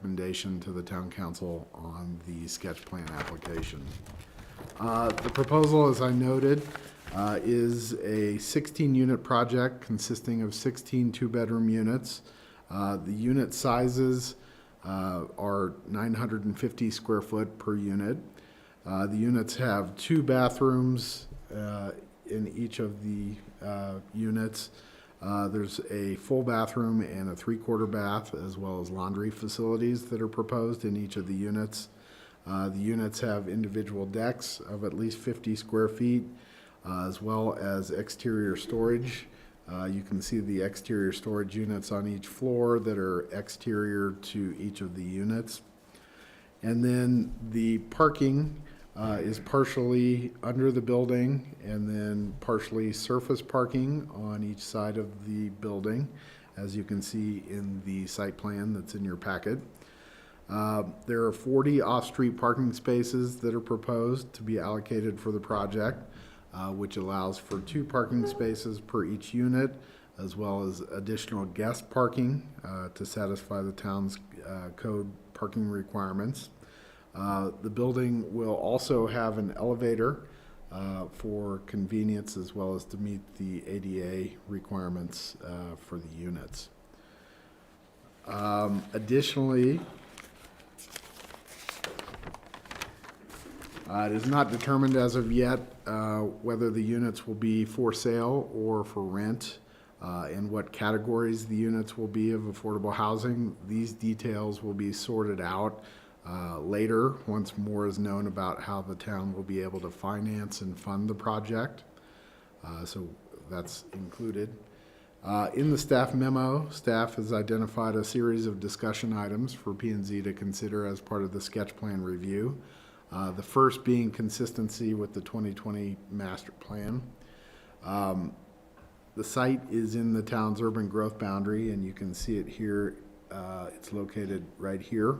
recommendation to the town council on the sketch plan application. The proposal, as I noted, is a 16-unit project consisting of 16 two-bedroom units. The unit sizes are 950 square foot per unit. The units have 2 bathrooms in each of the units. There's a full bathroom and a 3/4 bath, as well as laundry facilities that are proposed in each of the units. The units have individual decks of at least 50 square feet, as well as exterior storage. You can see the exterior storage units on each floor that are exterior to each of the units. And then the parking is partially under the building and then partially surface parking on each side of the building, as you can see in the site plan that's in your packet. There are 40 off-street parking spaces that are proposed to be allocated for the project, which allows for 2 parking spaces per each unit, as well as additional guest parking to satisfy the town's code parking requirements. The building will also have an elevator for convenience, as well as to meet the ADA requirements for the units. Additionally, it is not determined as of yet whether the units will be for sale or for rent, and what categories the units will be of affordable housing. These details will be sorted out later, once more is known about how the town will be able to finance and fund the project. So that's included. In the staff memo, staff has identified a series of discussion items for P&Z to consider as part of the sketch plan review. The first being consistency with the 2020 master plan. The site is in the town's urban growth boundary, and you can see it here. It's located right here.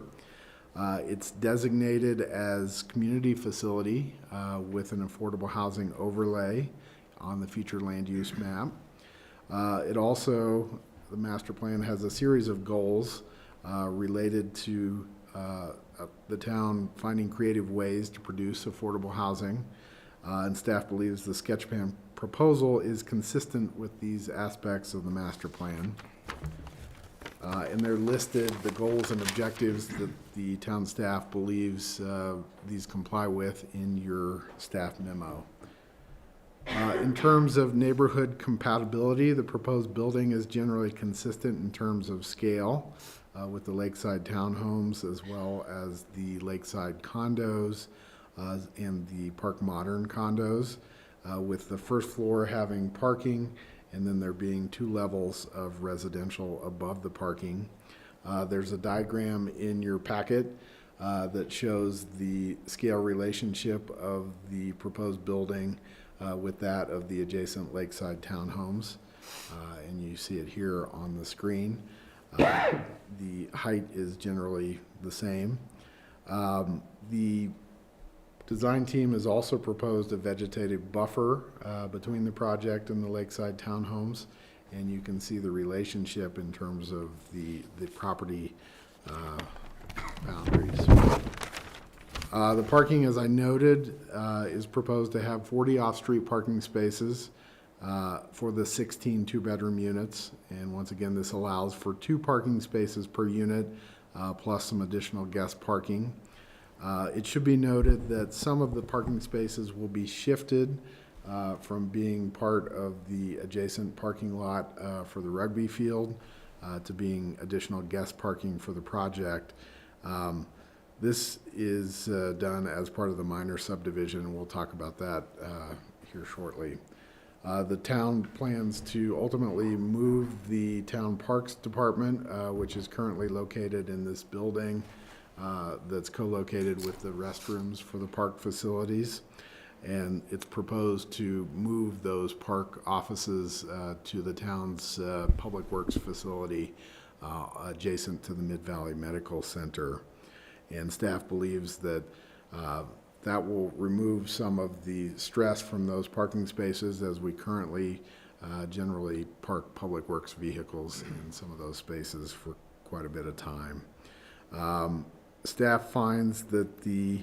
It's designated as community facility with an affordable housing overlay on the future land use map. It also, the master plan has a series of goals related to the town finding creative ways to produce affordable housing, and staff believes the sketch plan proposal is consistent with these aspects of the master plan. And they're listed, the goals and objectives that the town staff believes these comply with in your staff memo. In terms of neighborhood compatibility, the proposed building is generally consistent in terms of scale with the lakeside townhomes, as well as the lakeside condos and the Park Modern condos, with the first floor having parking and then there being 2 levels of residential above the parking. There's a diagram in your packet that shows the scale relationship of the proposed building with that of the adjacent lakeside townhomes, and you see it here on the screen. The height is generally the same. The design team has also proposed a vegetative buffer between the project and the lakeside townhomes, and you can see the relationship in terms of the property boundaries. The parking, as I noted, is proposed to have 40 off-street parking spaces for the 16 two-bedroom units, and once again this allows for 2 parking spaces per unit plus some additional guest parking. It should be noted that some of the parking spaces will be shifted from being part of the adjacent parking lot for the rugby field to being additional guest parking for the project. This is done as part of the minor subdivision, and we'll talk about that here shortly. The town plans to ultimately move the town parks department, which is currently located in this building that's co-located with the restrooms for the park facilities, and it's proposed to move those park offices to the town's public works facility adjacent to the Mid-Valley Medical Center. And staff believes that that will remove some of the stress from those parking spaces, as we currently generally park public works vehicles in some of those spaces for quite a bit of time. Staff finds that the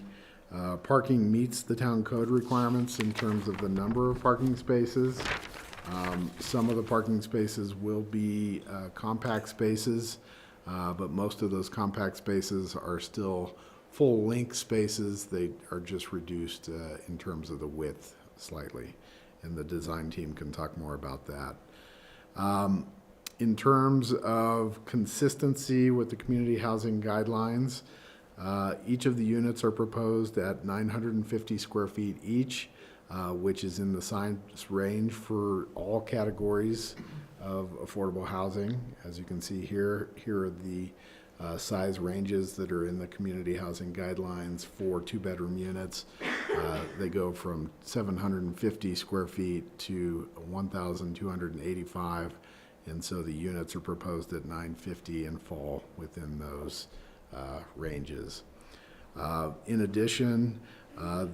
parking meets the town code requirements in terms of the number of parking spaces. Some of the parking spaces will be compact spaces, but most of those compact spaces are still full-length spaces. They are just reduced in terms of the width slightly, and the design team can talk more about that. In terms of consistency with the community housing guidelines, each of the units are proposed at 950 square feet each, which is in the size range for all categories of affordable housing. As you can see here are the size ranges that are in the community housing guidelines for two-bedroom units. They go from 750 square feet to 1,285, and so the units are proposed at 950 and fall within those ranges. In addition,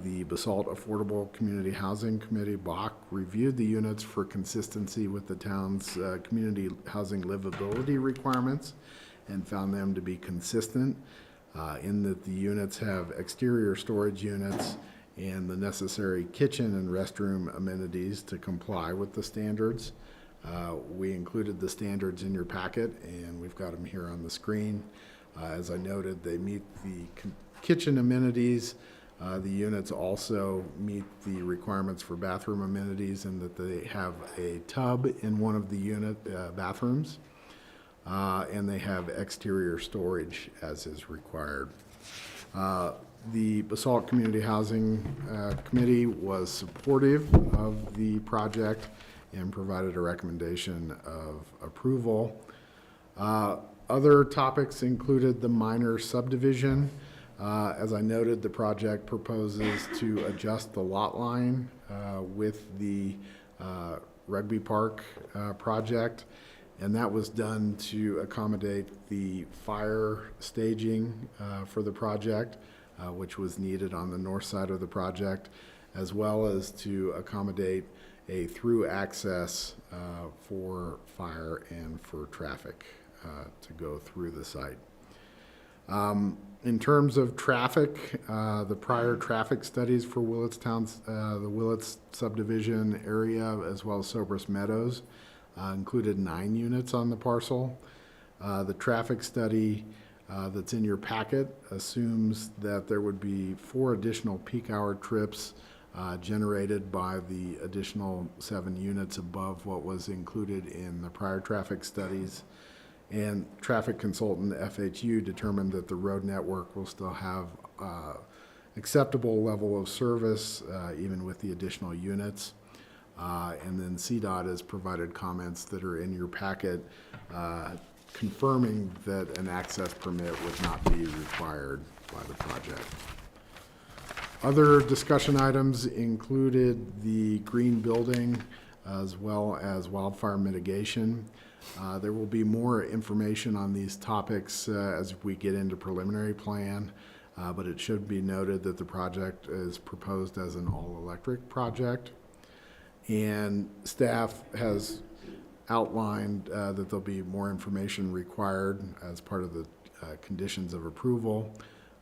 the Basalt Affordable Community Housing Committee, BAC, reviewed the units for consistency with the town's community housing livability requirements and found them to be consistent in that the units have exterior storage units and the necessary kitchen and restroom amenities to comply with the standards. We included the standards in your packet, and we've got them here on the screen. As I noted, they meet the kitchen amenities. The units also meet the requirements for bathroom amenities in that they have a tub in one of the unit bathrooms, and they have exterior storage as is required. The Basalt Community Housing Committee was supportive of the project and provided a recommendation of approval. Other topics included the minor subdivision. As I noted, the project proposes to adjust the lot line with the Rugby Park project, and that was done to accommodate the fire staging for the project, which was needed on the north side of the project, as well as to accommodate a through access for fire and for traffic to go through the site. In terms of traffic, the prior traffic studies for Willitstown's, the Willits subdivision area, as well as Sobrus Meadows, included 9 units on the parcel. The traffic study that's in your packet assumes that there would be 4 additional peak hour trips generated by the additional 7 units above what was included in the prior traffic studies. And traffic consultant FHU determined that the road network will still have acceptable level of service even with the additional units. And then CDOT has provided comments that are in your packet confirming that an access permit would not be required by the project. Other discussion items included the green building as well as wildfire mitigation. There will be more information on these topics as we get into preliminary plan, but it should be noted that the project is proposed as an all-electric project, and staff has outlined that there'll be more information required as part of the conditions of approval.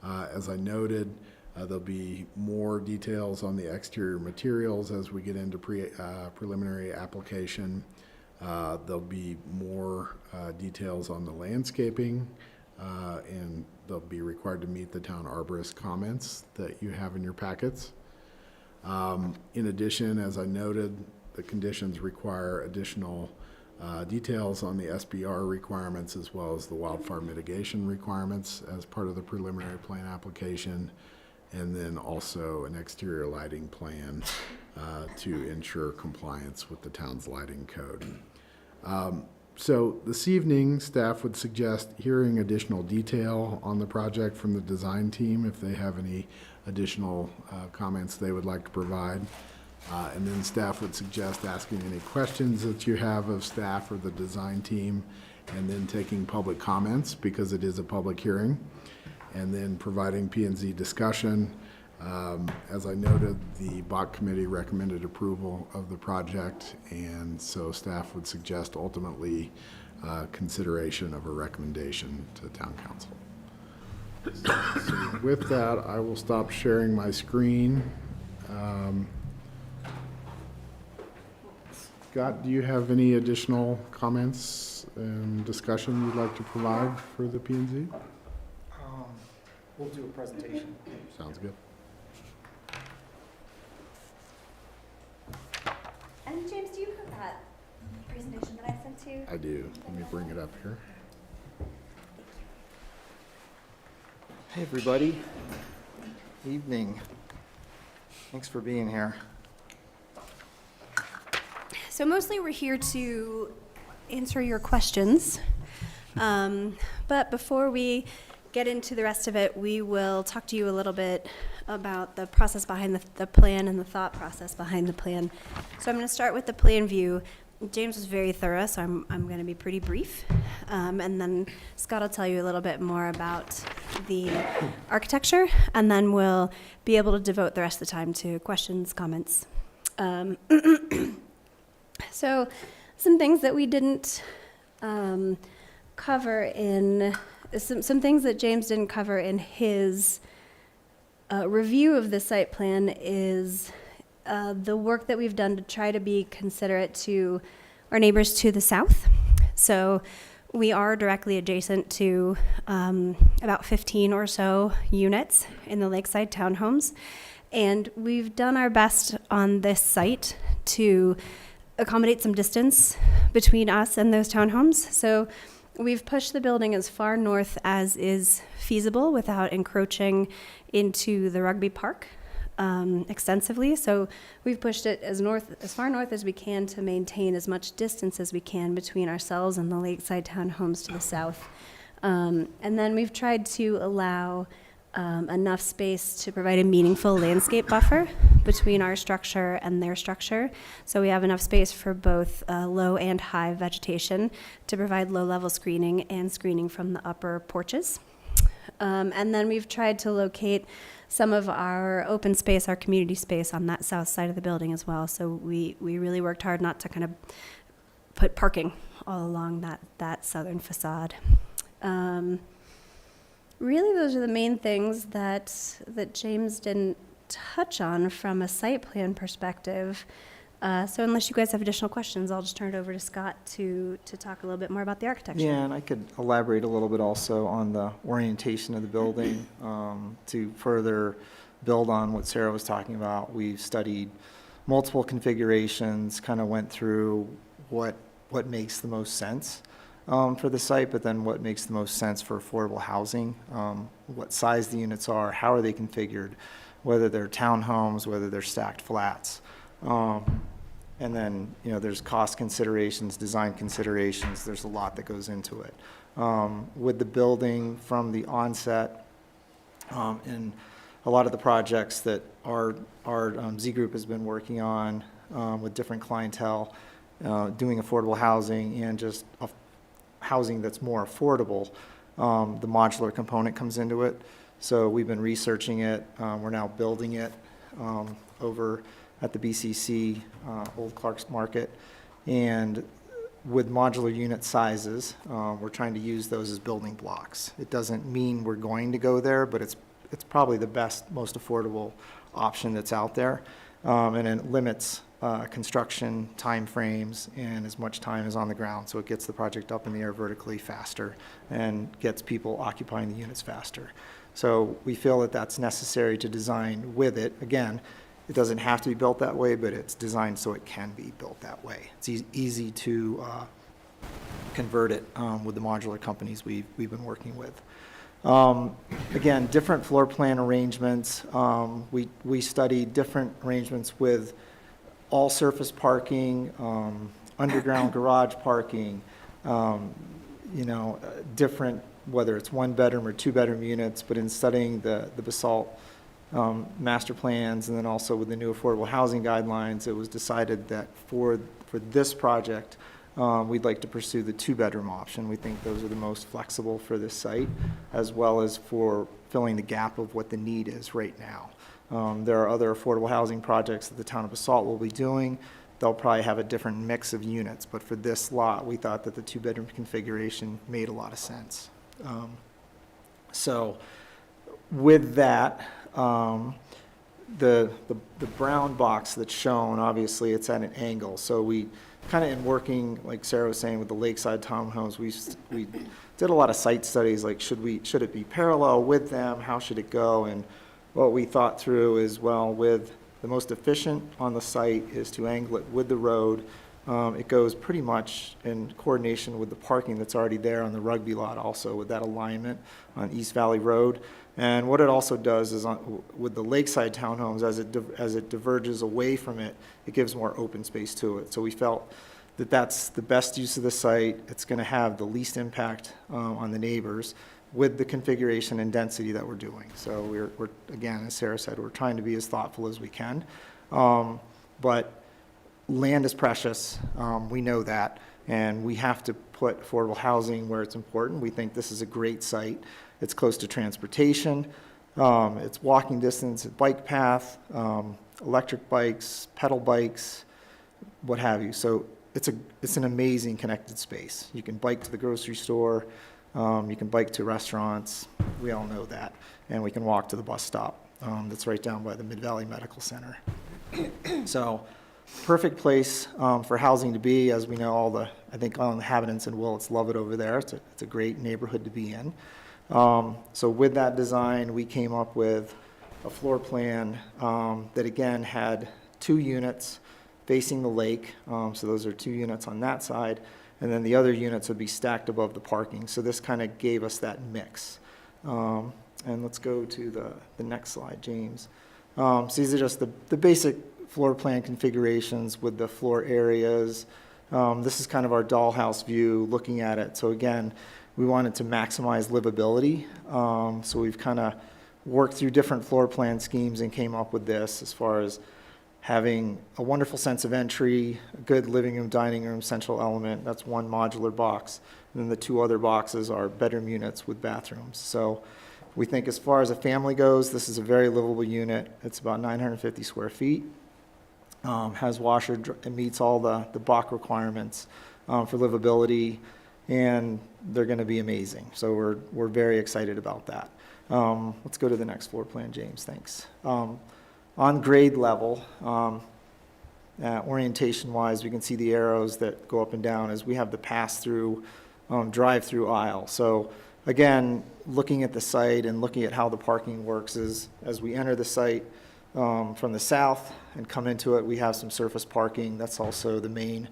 As I noted, there'll be more details on the exterior materials as we get into preliminary application. There'll be more details on the landscaping, and they'll be required to meet the town arborist comments that you have in your packets. In addition, as I noted, the conditions require additional details on the SBR requirements as well as the wildfire mitigation requirements as part of the preliminary plan application, and then also an exterior lighting plan to ensure compliance with the town's lighting code. So this evening, staff would suggest hearing additional detail on the project from the design team if they have any additional comments they would like to provide. And then staff would suggest asking any questions that you have of staff or the design team, and then taking public comments because it is a public hearing, and then providing P&Z discussion. As I noted, the BOC committee recommended approval of the project, and so staff would suggest ultimately consideration of a recommendation to town council. So with that, I will stop sharing my screen. Scott, do you have any additional comments and discussion you'd like to provide for the P&Z? We'll do a presentation. Sounds good. And James, do you have that presentation that I sent to you? I do. Let me bring it up here. Hey, everybody. Evening. Thanks for being here. So mostly we're here to answer your questions. But before we get into the rest of it, we will talk to you a little bit about the process behind the plan and the thought process behind the plan. So I'm going to start with the plan view. James was very thorough, so I'm going to be pretty brief. And then Scott will tell you a little bit more about the architecture, and then we'll be able to devote the rest of the time to questions, comments. So some things that we didn't cover in, some things that James didn't cover in his review of the site plan is the work that we've done to try to be considerate to our neighbors to the south. So we are directly adjacent to about 15 or so units in the lakeside townhomes. And we've done our best on this site to accommodate some distance between us and those townhomes. So we've pushed the building as far north as is feasible without encroaching into the rugby park extensively. So we've pushed it as far north as we can to maintain as much distance as we can between ourselves and the lakeside townhomes to the south. And then we've tried to allow enough space to provide a meaningful landscape buffer between our structure and their structure. So we have enough space for both low and high vegetation to provide low-level screening and screening from the upper porches. And then we've tried to locate some of our open space, our community space on that south side of the building as well. So we really worked hard not to kind of put parking all along that southern facade. Really, those are the main things that James didn't touch on from a site plan perspective. So unless you guys have additional questions, I'll just turn it over to Scott to talk a little bit more about the architecture. Yeah, and I could elaborate a little bit also on the orientation of the building to further build on what Sarah was talking about. We've studied multiple configurations, kind of went through what makes the most sense for the site, but then what makes the most sense for affordable housing, what size the units are, how are they configured, whether they're townhomes, whether they're stacked flats. And then, there's cost considerations, design considerations. There's a lot that goes into it. With the building from the onset, and a lot of the projects that our Z Group has been working on with different clientele, doing affordable housing and just housing that's more affordable, the modular component comes into it. So we've been researching it. We're now building it over at the BCC, Old Clark's Market. And with modular unit sizes, we're trying to use those as building blocks. It doesn't mean we're going to go there, but it's probably the best, most affordable option that's out there. And it limits construction time frames and as much time as on the ground, so it gets the project up in the air vertically faster and gets people occupying the units faster. So we feel that that's necessary to design with it. Again, it doesn't have to be built that way, but it's designed so it can be built that way. It's easy to convert it with the modular companies we've been working with. Again, different floor plan arrangements. We studied different arrangements with all surface parking, underground garage parking, different, whether it's 1-bedroom or 2-bedroom units, but in studying the Basalt master plans and then also with the new affordable housing guidelines, it was decided that for this project, we'd like to pursue the 2-bedroom option. We think those are the most flexible for this site, as well as for filling the gap of what the need is right now. There are other affordable housing projects that the town of Basalt will be doing. They'll probably have a different mix of units, but for this lot, we thought that the 2-bedroom configuration made a lot of sense. So with that, the brown box that's shown, obviously, it's at an angle. So we kind of in working, like Sarah was saying, with the lakeside townhomes, we did a lot of site studies, like should it be parallel with them? How should it go? And what we thought through is, well, with the most efficient on the site is to angle it with the road. It goes pretty much in coordination with the parking that's already there on the rugby lot also, with that alignment on East Valley Road. And what it also does is with the lakeside townhomes, as it diverges away from it, it gives more open space to it. So we felt that that's the best use of the site. It's going to have the least impact on the neighbors with the configuration and density that we're doing. So we're again, as Sarah said, we're trying to be as thoughtful as we can. But land is precious. We know that. And we have to put affordable housing where it's important. We think this is a great site. It's close to transportation. It's walking distance, bike path, electric bikes, pedal bikes, what have you. So it's an amazing connected space. You can bike to the grocery store. You can bike to restaurants. We all know that. And we can walk to the bus stop that's right down by the Mid-Valley Medical Center. So perfect place for housing to be. As we know, I think all inhabitants in Willits love it over there. It's a great neighborhood to be in. So with that design, we came up with a floor plan that again had 2 units facing the lake. So those are 2 units on that side. And then the other units would be stacked above the parking. So this kind of gave us that mix. And let's go to the next slide, James. So these are just the basic floor plan configurations with the floor areas. This is kind of our dollhouse view looking at it. So again, we wanted to maximize livability. So we've kind of worked through different floor plan schemes and came up with this as far as having a wonderful sense of entry, a good living room, dining room, central element. That's one modular box. And then the 2 other boxes are bedroom units with bathrooms. So we think as far as a family goes, this is a very livable unit. It's about 950 square feet. Has washer, it meets all the Bach requirements for livability, and they're going to be amazing. So we're very excited about that. Let's go to the next floor plan, James. Thanks. On grade level, orientation-wise, we can see the arrows that go up and down as we have the pass-through, drive-through aisle. So again, looking at the site and looking at how the parking works is as we enter the site from the south and come into it, we have some surface parking. That's also the main,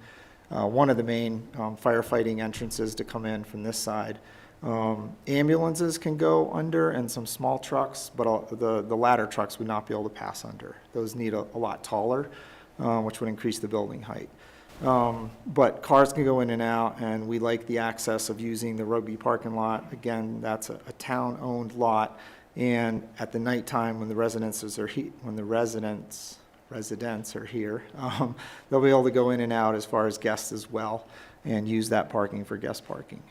one of the main firefighting entrances to come in from this side. Ambulances can go under and some small trucks, but the ladder trucks would not be able to pass under. Those need a lot taller, which would increase the building height. But cars can go in and out, and we like the access of using the rugby parking lot. Again, that's a town-owned lot, and at the nighttime when the residents are here, they'll be able to go in and out as far as guests as well, and use that parking for guest parking.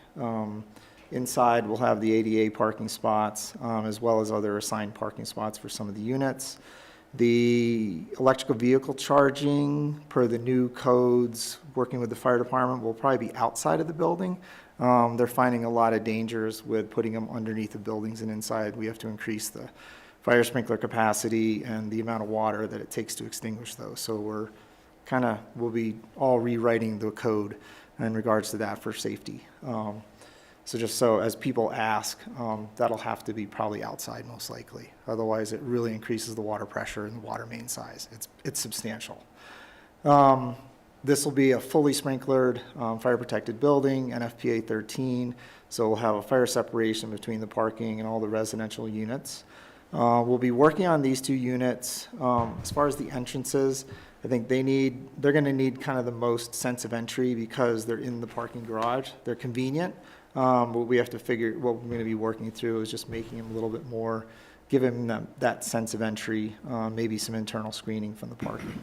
Inside, we'll have the ADA parking spots, as well as other assigned parking spots for some of the units. The electrical vehicle charging, per the new codes, working with the fire department, will probably be outside of the building. They're finding a lot of dangers with putting them underneath the buildings and inside. We have to increase the fire sprinkler capacity and the amount of water that it takes to extinguish those. So we'll be all rewriting the code in regards to that for safety. So just so as people ask, that'll have to be probably outside most likely. Otherwise, it really increases the water pressure and the water main size. It's substantial. This will be a fully sprinklered, fire protected building, NFPA 13. So we'll have a fire separation between the parking and all the residential units. We'll be working on these 2 units. As far as the entrances, I think they're going to need kind of the most sense of entry because they're in the parking garage. They're convenient. What we have to figure, what we're going to be working through is just making them a little bit more, giving them that sense of entry, maybe some internal screening from the parking.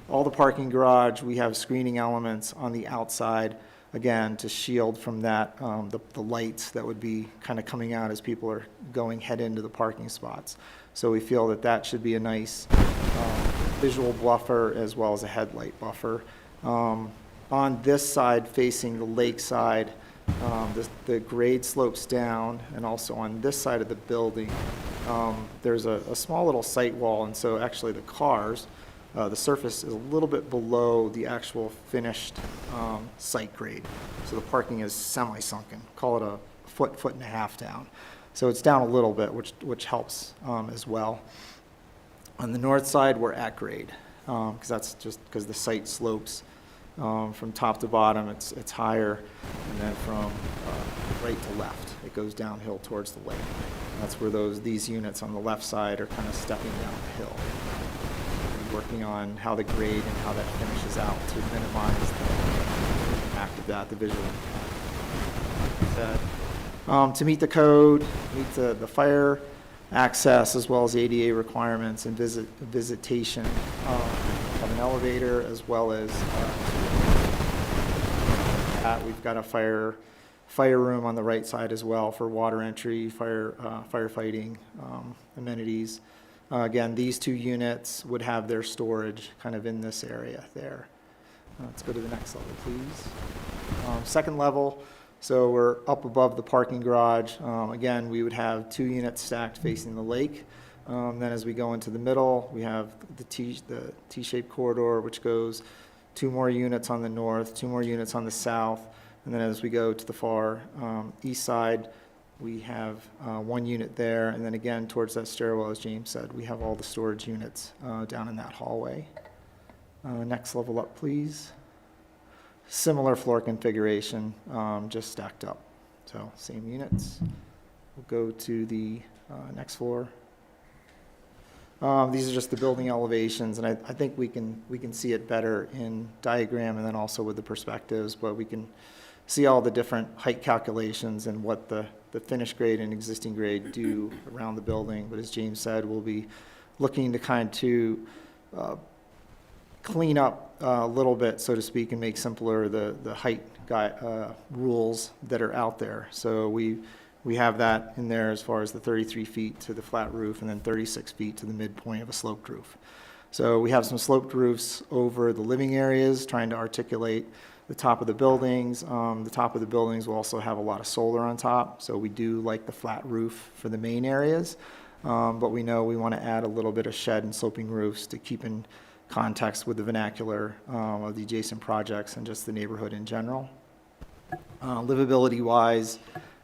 All the parking garage, we have screening elements on the outside, again, to shield from that, the lights that would be kind of coming out as people are head into the parking spots. So we feel that should be a nice visual buffer as well as a headlight buffer. On this side, facing the lake side, the grade slopes down, and also on this side of the building, there's a small little site wall, and so actually the cars, the surface is a little bit below the actual finished site grade. So the parking is semi-sunken, call it a foot and a half down. So it's down a little bit, which helps as well. On the north side, we're at grade, because that's just because the site slopes from top to bottom, it's higher, and then from right to left, it goes downhill towards the lake. That's where these units on the left side are kind of stepping down the hill. We're working on how the grade and how that finishes out to minimize the impact of that, the visual impact. To meet the code, meet the fire access as well as ADA requirements and visitation of an elevator, as well as we've got a fire room on the right side as well for water entry, firefighting amenities. Again, these two units would have their storage kind of in this area there. Let's go to the next level, please. Second level, so we're up above the parking garage. Again, we would have 2 units stacked facing the lake. Then as we go into the middle, we have the T-shaped corridor, which goes 2 more units on the north, 2 more units on the south. And then as we go to the far east side, we have 1 unit there. And then again, towards that stairwell, as James said, we have all the storage units down in that hallway. Next level up, please. Similar floor configuration, just stacked up. So same units. We'll go to the next floor. These are just the building elevations, and I think we can see it better in diagram and then also with the perspectives, but we can see all the different height calculations and what the finished grade and existing grade do around the building. But as James said, we'll be looking to kind of clean up a little bit, so to speak, and make simpler the height rules that are out there. So we have that in there as far as the 33 feet to the flat roof and then 36 feet to the midpoint of a sloped roof. So we have some sloped roofs over the living areas, trying to articulate the top of the buildings. The top of the buildings will also have a lot of solar on top, so we do like the flat roof for the main areas, but we know we want to add a little bit of shed and sloping roofs to keep in context with the vernacular of the adjacent projects and just the neighborhood in general. Livability-wise,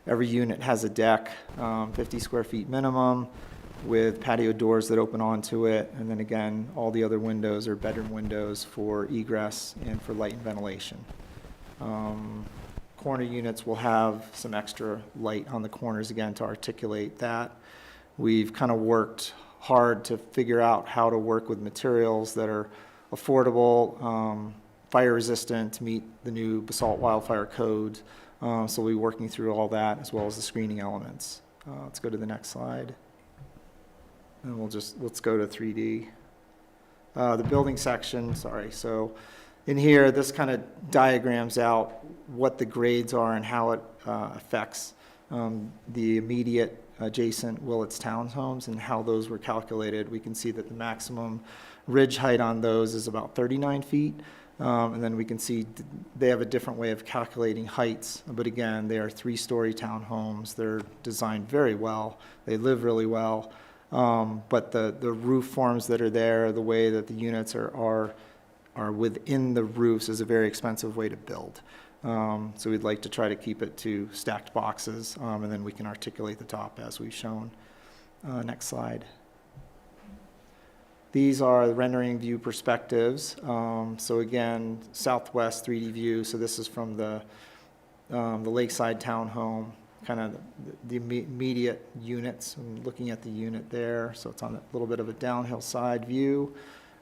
every unit has a deck, 50 square feet minimum, with patio doors that open onto it, and then again, all the other windows are bedroom windows for egress and for light and ventilation. Corner units will have some extra light on the corners again to articulate that. We've kind of worked hard to figure out how to work with materials that are affordable, fire resistant to meet the new Basalt wildfire code. So we'll be working through all that as well as the screening elements. Let's go to the next slide. And let's go to 3D. The building section, sorry. So in here, this kind of diagrams out what the grades are and how it affects the immediate adjacent Willits townhomes and how those were calculated. We can see that the maximum ridge height on those is about 39 feet. And then we can see they have a different way of calculating heights. But again, they are 3-story townhomes. They're designed very well. They live really well. But the roof forms that are there, the way that the units are within the roofs is a very expensive way to build. So we'd like to try to keep it to stacked boxes, and then we can articulate the top as we've shown. Next slide. These are the rendering view perspectives. So again, southwest 3D view. So this is from the lakeside townhome, kind of the immediate units. I'm looking at the unit there. So it's on a little bit of a downhill side view.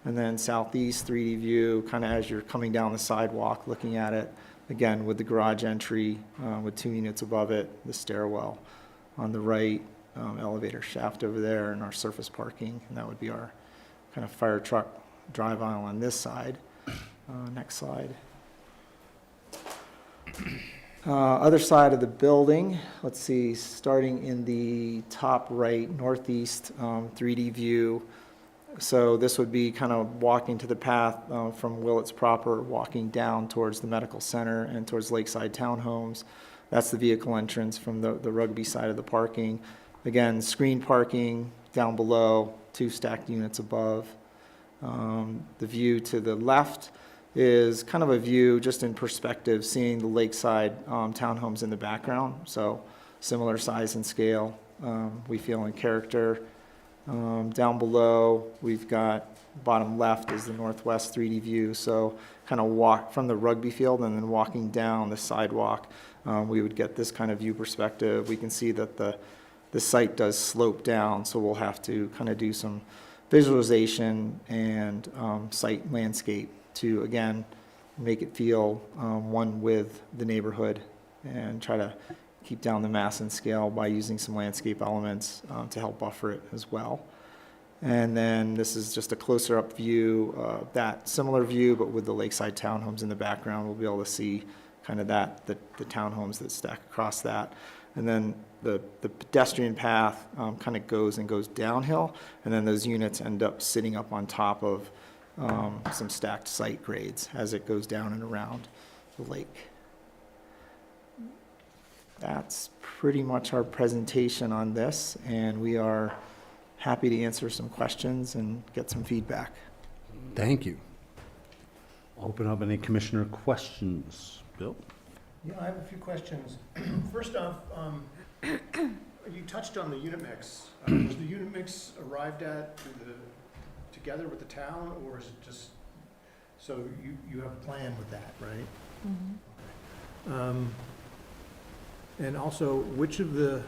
And then southeast 3D view, kind of as you're coming down the sidewalk, looking at it. Again, with the garage entry, with 2 units above it, the stairwell on the right, elevator shaft over there, and our surface parking. And that would be our kind of fire truck drive aisle on this side. Next slide. Other side of the building, let's see, starting in the top right, northeast 3D view. So this would be kind of walking to the path from Willits proper, walking down towards the medical center and towards lakeside townhomes. That's the vehicle entrance from the rugby side of the parking. Again, screened parking down below, 2 stacked units above. The view to the left is kind of a view just in perspective, seeing the lakeside townhomes in the background. So similar size and scale, we feel, in character. Down below, we've got, bottom left is the northwest 3D view. So kind of walk from the rugby field and then walking down the sidewalk, we would get this kind of view perspective. We can see that the site does slope down, so we'll have to kind of do some visualization and site landscape to, again, make it feel one with the neighborhood, and try to keep down the mass and scale by using some landscape elements to help buffer it as well. And then this is just a closer up view, that similar view, but with the lakeside townhomes in the background. We'll be able to see kind of that, the townhomes that stack across that. And then the pedestrian path kind of goes downhill, and then those units end up sitting up on top of some stacked site grades as it goes down and around the lake. That's pretty much our presentation on this, and we are happy to answer some questions and get some feedback. Thank you. Open up any commissioner questions. Bill? Yeah, I have a few questions. First off, you touched on the unit mix. Was the unit mix arrived at together with the town, or is it just, so you have a plan with that, right? Mm-hmm. And also, which of the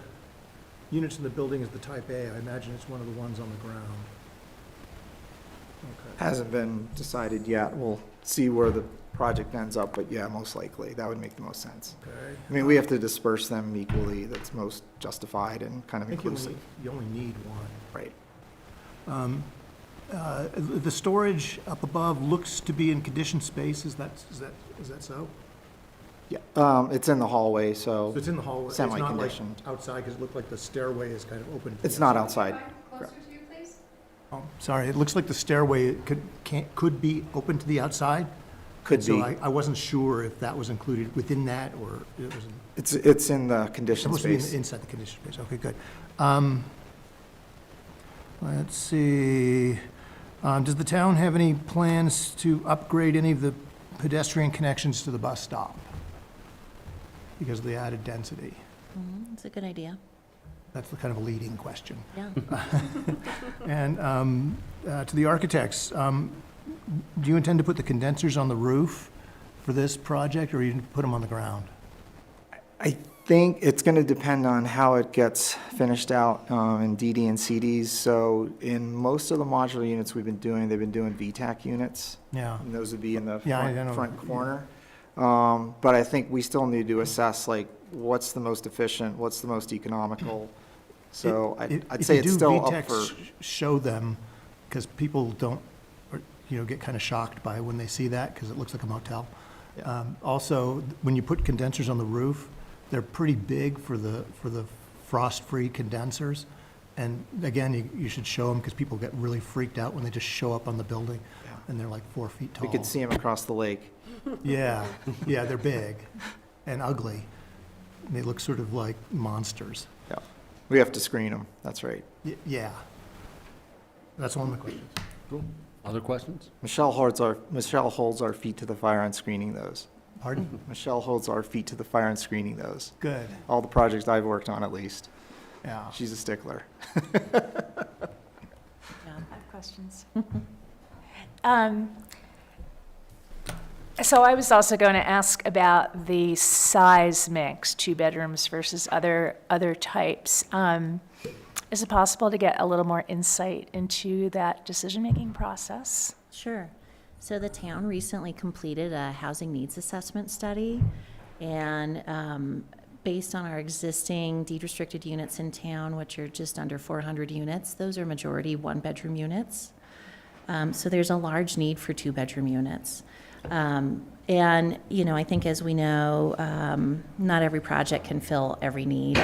units in the building is the type A? I imagine it's one of the ones on the ground. Okay. Hasn't been decided yet. We'll see where the project ends up, but yeah, most likely, that would make the most sense. Okay. I mean, we have to disperse them equally. That's most justified and kind I of think inclusive. you only need one. Right. The storage up above looks to be in conditioned space. Is that so? Yeah, it's in the hallway, so So it's in the hallway. It's not like semi-conditioned. outside, because it looked like the stairway is kind of open. to It's the not outside. outside. Closer to you, please? Oh, sorry, it looks like the stairway could be open to the outside. Could So be. I wasn't sure if that was included within that, or it was, It's in the conditioned supposed to be space. inside the conditioned space. Okay, good. Let's see. Does the town have any plans to upgrade any of the pedestrian connections to the bus stop because of the added density? That's a good idea. That's the kind of a leading question. Yeah. And to the architects, do you intend to put the condensers on the roof for this project, or you put them on the ground? I think it's going to depend on how it gets finished out in DD and CDs. So in most of the modular units they've been doing VTAC units. Yeah. And those would be in the Yeah, I know. front corner. But I think we still need to assess, like, what's the most efficient, what's the most economical. So I'd say it's still up for. If you do VTEX, show them, because people don't, get kind of shocked by when they see that, because it looks like a motel. Yeah. Also, when you put condensers on the roof, they're pretty big for the frost-free condensers. And again, you should show them, because people get really freaked out when they just show up on the building, Yeah. and they're like 4 feet tall. We could see them across the lake. Yeah, they're big and ugly. They look sort of like monsters. Yeah. We have to screen them, that's right. Yeah. That's all my questions. Cool. Other questions? Michelle holds our feet to the fire on screening those. Pardon? Michelle holds our feet to the fire on screening those. Good, All the projects I've worked on, at least. yeah. She's a stickler. Yeah. I have questions. So I was also going to ask about the size mix, 2 bedrooms versus other types. Is it possible to get a little more insight into that decision-making process? Sure. So the town recently completed a housing needs assessment study, and based on our existing deed-restricted units in town, which are just under 400 units, those are majority 1-bedroom units. So there's a large need for 2-bedroom units. And, I think, as we know, not every project can fill every need.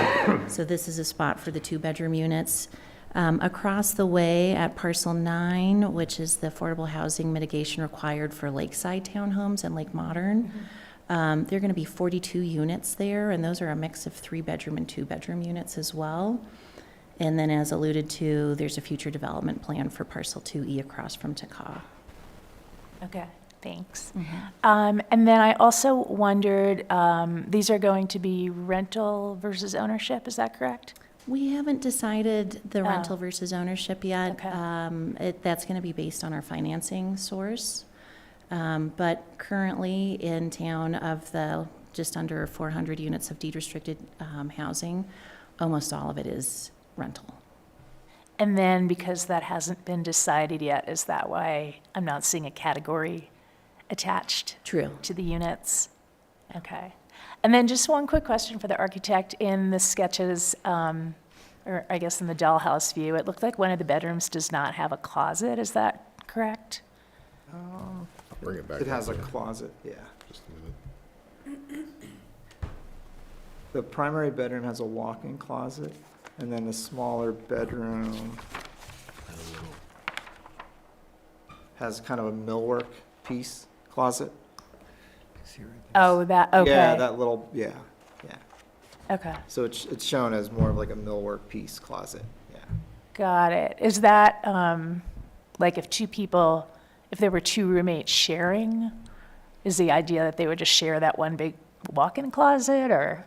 So this is a spot for the 2-bedroom units. Across the way at Parcel 9, which is the affordable housing mitigation required for lakeside townhomes and Lake Modern, there are going to be 42 units there, and those are a mix of 3-bedroom and 2-bedroom units as well. And then as alluded to, there's a future development plan for parcel 2E across from Takah. Okay, thanks. Mm-hmm. And then I also wondered, these are going to be rental versus ownership, is that correct? We haven't decided the Oh. rental versus ownership yet. Okay. That's going to be based on our financing source. But currently in town, of the just under 400 units of deed-restricted housing, almost all of it is rental. And then because that hasn't been decided yet, is that why I'm not seeing a category attached True. to the units? Okay. And then just one quick question for the architect. In the sketches, or I guess in the dollhouse view, it looked like one of the bedrooms does not have a closet. Is that correct? Bring it back. It has a up, yeah. closet, yeah. Just a minute. The primary bedroom has a walk-in closet, and then the smaller bedroom has kind of a millwork piece closet. Oh, that, okay. Yeah, that little, yeah. Okay, So it's shown as more of like a millwork piece closet, yeah. got it. Is that, like if if there were two roommates sharing, is the idea that they would just share that one big walk-in closet, or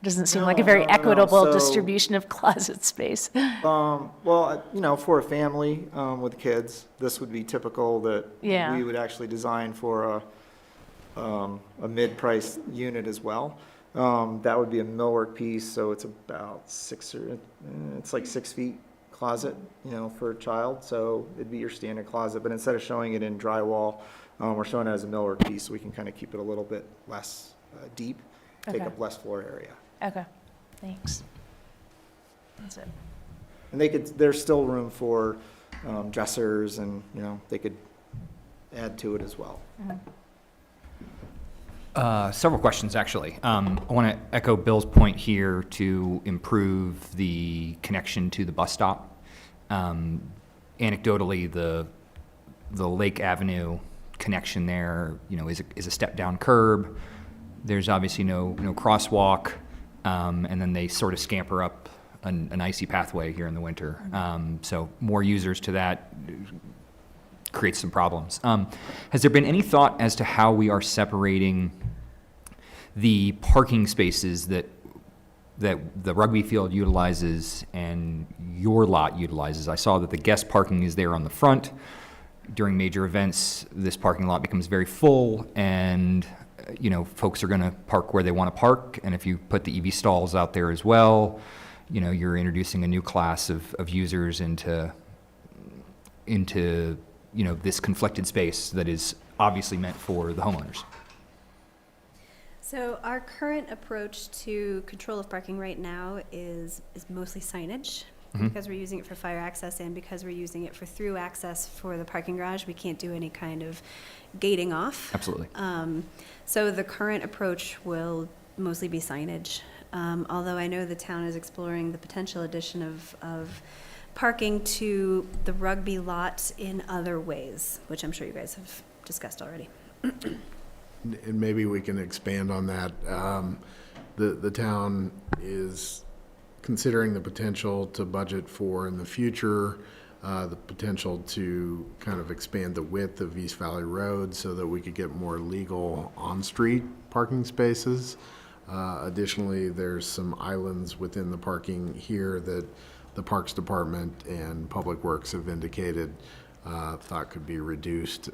doesn't seem like a very No. equitable So- distribution of closet space? Well, for a family with kids, this would be typical that Yeah. we would actually design for a mid-price unit as well. That would be a millwork piece, so it's about it's like 6 feet closet, for a child. So it'd be your standard closet, but instead of showing it in drywall, we're showing it as a millwork piece, so we can kind of keep it a little bit less deep, take Okay. up less floor area. Okay, thanks. That's it. And there's still room for dressers and, they could add to it as well. Several questions, actually. I want to echo Bill's point here to improve the connection to the bus stop. Anecdotally, the Lake Avenue connection there, is a step-down curb. There's obviously no crosswalk, and then they sort of scamper up an icy pathway here in the winter. So more users to that creates some problems. Has there been any thought as to how we are separating the parking spaces that the rugby field utilizes and your lot utilizes? I saw that the guest parking is there on the front. During major events, this parking lot becomes very full, and folks are going to park where they want to park. And if you put the EV stalls out there as well, you're introducing a new class of users into this conflicted space that is obviously meant for the homeowners. So our current approach to control of parking right now is mostly signage. Because we're using it for fire access and because we're using it for through access for the parking garage, we can't do any kind of gating off. Absolutely. So the current approach will mostly be signage. Although I know the town is exploring the potential addition of parking to the rugby lot in other ways, which I'm sure you guys have discussed already. And maybe we can expand on that. The town is considering the potential to budget for in the future, the potential to kind of expand the width of East Valley Road so that we could get more legal on-street parking spaces. Additionally, there's some islands within the parking here that the Parks Department and Public Works have indicated thought could be reduced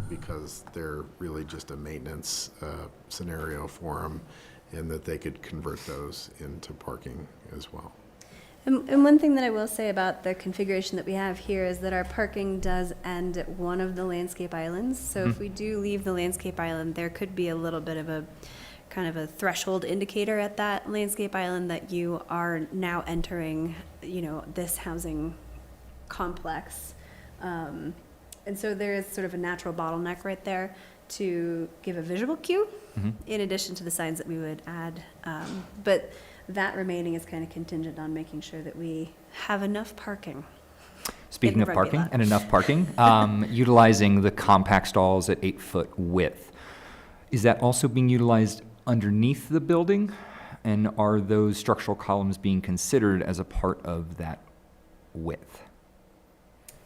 because they're really just a maintenance scenario for them, and that they could convert those into parking as well. And one thing that I will say about the configuration that we have here is that our parking does end at one of the landscape islands. So if we do leave the landscape island, there could be a little bit of a kind of a threshold indicator at that landscape island that you are now entering, this housing complex. And so there is sort of a natural bottleneck right there to give a visual cue in addition to the signs that we would add. But that remaining is kind of contingent on making sure that we have enough parking. Speaking In of the rugby parking lot. and enough parking, utilizing the compact stalls at 8-foot width, is that also being utilized underneath the building? And are those structural columns being considered as a part of that width?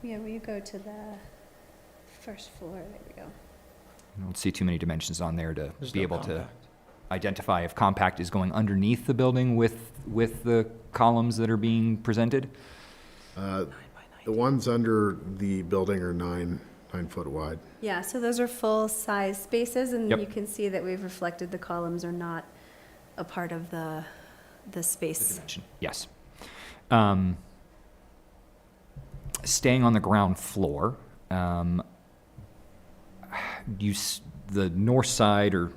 Yeah, will you go to the first floor? There we go. I don't see too many dimensions on there to There's be no able to compact. identify if compact is going underneath the building with the columns that are being presented. The ones under the building are 9 foot wide. Yeah, so those are full-size spaces, and Yep. you can see that we've reflected the columns are not a part of the space. Dimension. Yes. Staying on the ground floor, the north side or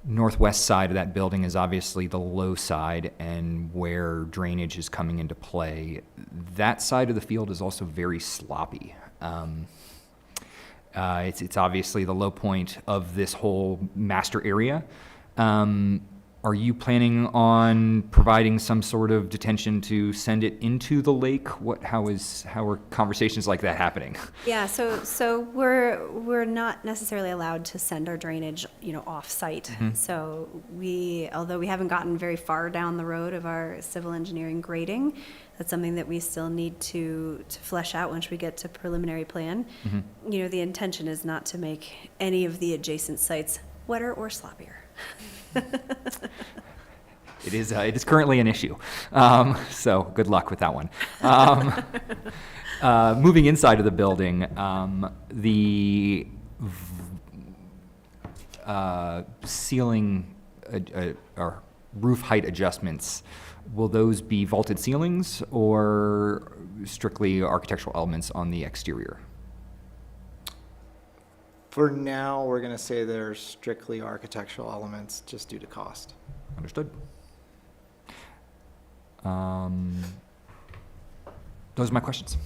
northwest side of that building is obviously the low side and where drainage is coming into play. That side of the field is also very sloppy. It's obviously the low point of this whole master area. Are you planning on providing some sort of detention to send it into the lake? How are conversations like that happening? Yeah, so we're not necessarily allowed to send our drainage, off-site. So although we haven't gotten very far down the road of our civil engineering grading, that's something that we still need to flesh out once we get to preliminary plan. The intention is not to make any of the adjacent sites wetter or sloppier. It is currently an issue. So good luck with that one. Moving inside of the building, the ceiling or roof height adjustments, will those be vaulted ceilings or strictly architectural elements on the exterior? For now, we're going to say they're strictly architectural elements just due to cost. Understood. Those are my questions.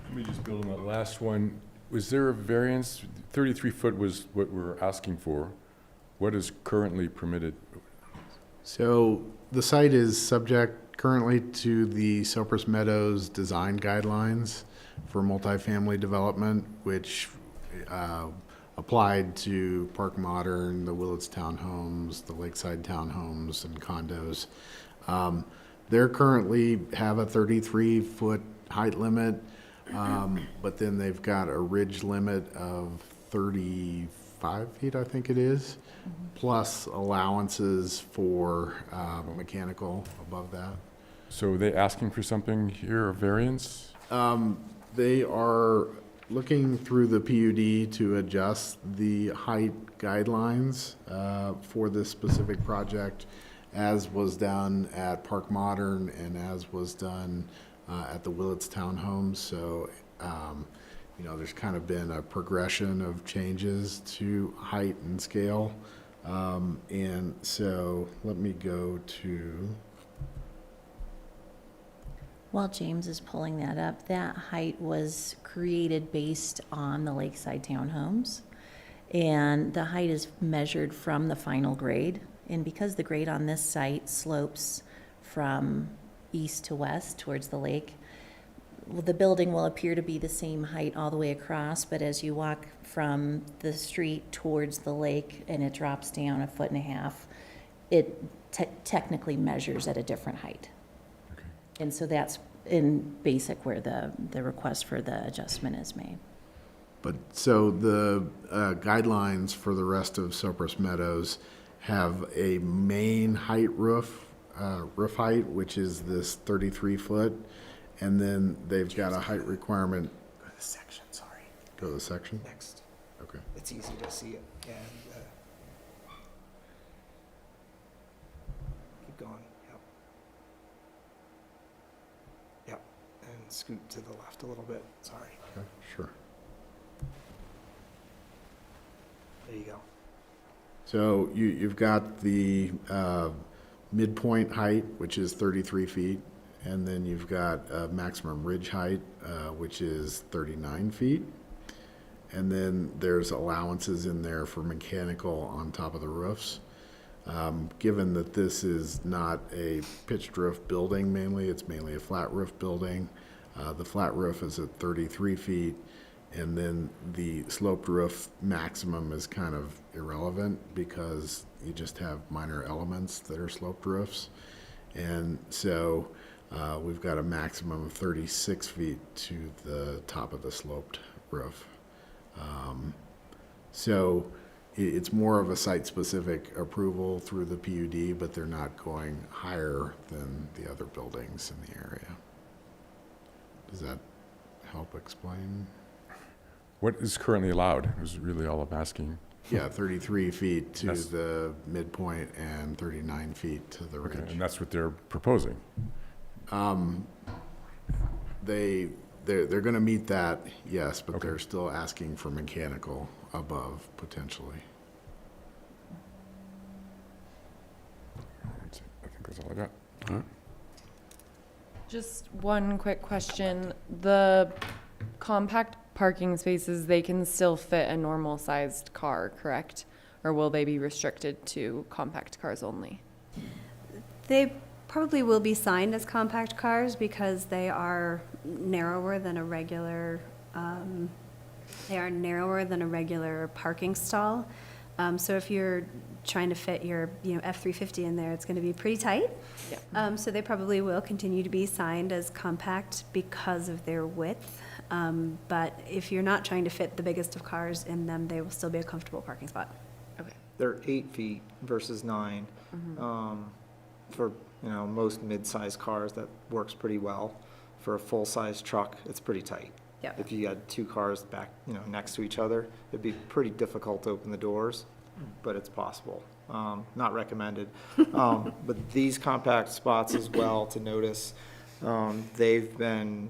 Let me just build on that last one. Was there a variance? 33 foot was what we're asking for. What is currently permitted? So the site is subject currently to the Cypress Meadows design guidelines for multifamily development, which applied to Park Modern, the Willits Townhomes, the Lakeside Townhomes, and condos. They're currently have a 33-foot height limit, but then they've got a ridge limit of 35 feet, I think it is, plus allowances for mechanical above that. So are they asking for something here, a variance? They are looking through the PUD to adjust the height guidelines for this specific project, as was done at Park Modern and as was done at the Willits Townhomes. So, there's kind of been a progression of changes to height and scale. And so let me go to... While James is pulling that up, that height was created based on the Lakeside Townhomes. And the height is measured from the final grade. And because the grade on this site slopes from east to west towards the lake, the building will appear to be the same height all the way across, but as you walk from the street towards the lake and it drops down 1.5 feet, it technically measures at a different height. And so that's in basic where the request for the adjustment is made. But so the guidelines for the rest of Cypress Meadows have a main height roof height, which is this 33 foot, and then they've got a height requirement. Go to the section, sorry. Go to the section? Next. Okay. It's easy to see it. And keep going. Yep. Yep. And scoot to the left a little bit. Sorry. Okay, sure. There you go. So you've got the midpoint height, which is 33 feet, and then you've got a maximum ridge height, which is 39 feet. And then there's allowances in there for mechanical on top of the roofs. Given that this is not a pitched roof building mainly, it's mainly a flat roof building. The flat roof is at 33 feet, And then the sloped roof maximum is kind of irrelevant because you just have minor elements that are sloped roofs. And so we've got a maximum of 36 feet to the top of the sloped roof. So it's more of a site-specific approval through the PUD, but they're not going higher than the other buildings in the area. Does that help explain? What is currently allowed is really all I'm asking. Yeah, 33 feet to Yes. the midpoint and 39 feet to the Okay, ridge. and that's what they're proposing. They're gonna meet that, yes, but Okay. they're still asking for mechanical above potentially. I think that's all I got. All right. Just one quick question. The compact parking spaces, they can still fit a normal-sized car, correct? Or will they be restricted to compact cars only? They probably will be signed as compact cars because they are narrower than a regular, parking stall. So if you're trying to fit your, F-350 in there, it's going to be pretty tight. So they probably will continue to be signed as compact because of their width. But if you're not trying to fit the biggest of cars in them, they will still be a comfortable parking spot. Okay. They're 8 feet versus 9. For, most mid-sized cars, that works pretty well. For a full-size truck, it's pretty tight. Yeah. If you had 2 cars back, next to each other, it'd be pretty difficult to open the doors, but it's possible. Not recommended. But these compact spots as well, to notice, they've been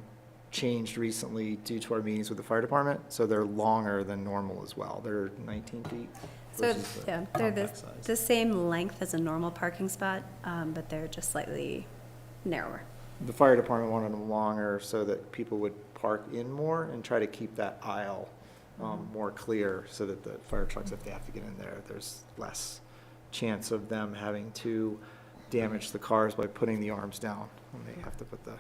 changed recently due to our meetings with the fire department, so they're longer than normal as well. They're 19 feet. So, versus the yeah, they're compact size. the same length as a normal parking spot, but they're just slightly narrower. The fire department wanted them longer so that people would park in more and try to keep that aisle more clear so that the fire trucks, if they have to get in there, there's less chance of them having to damage the cars by putting the arms down when they have to put the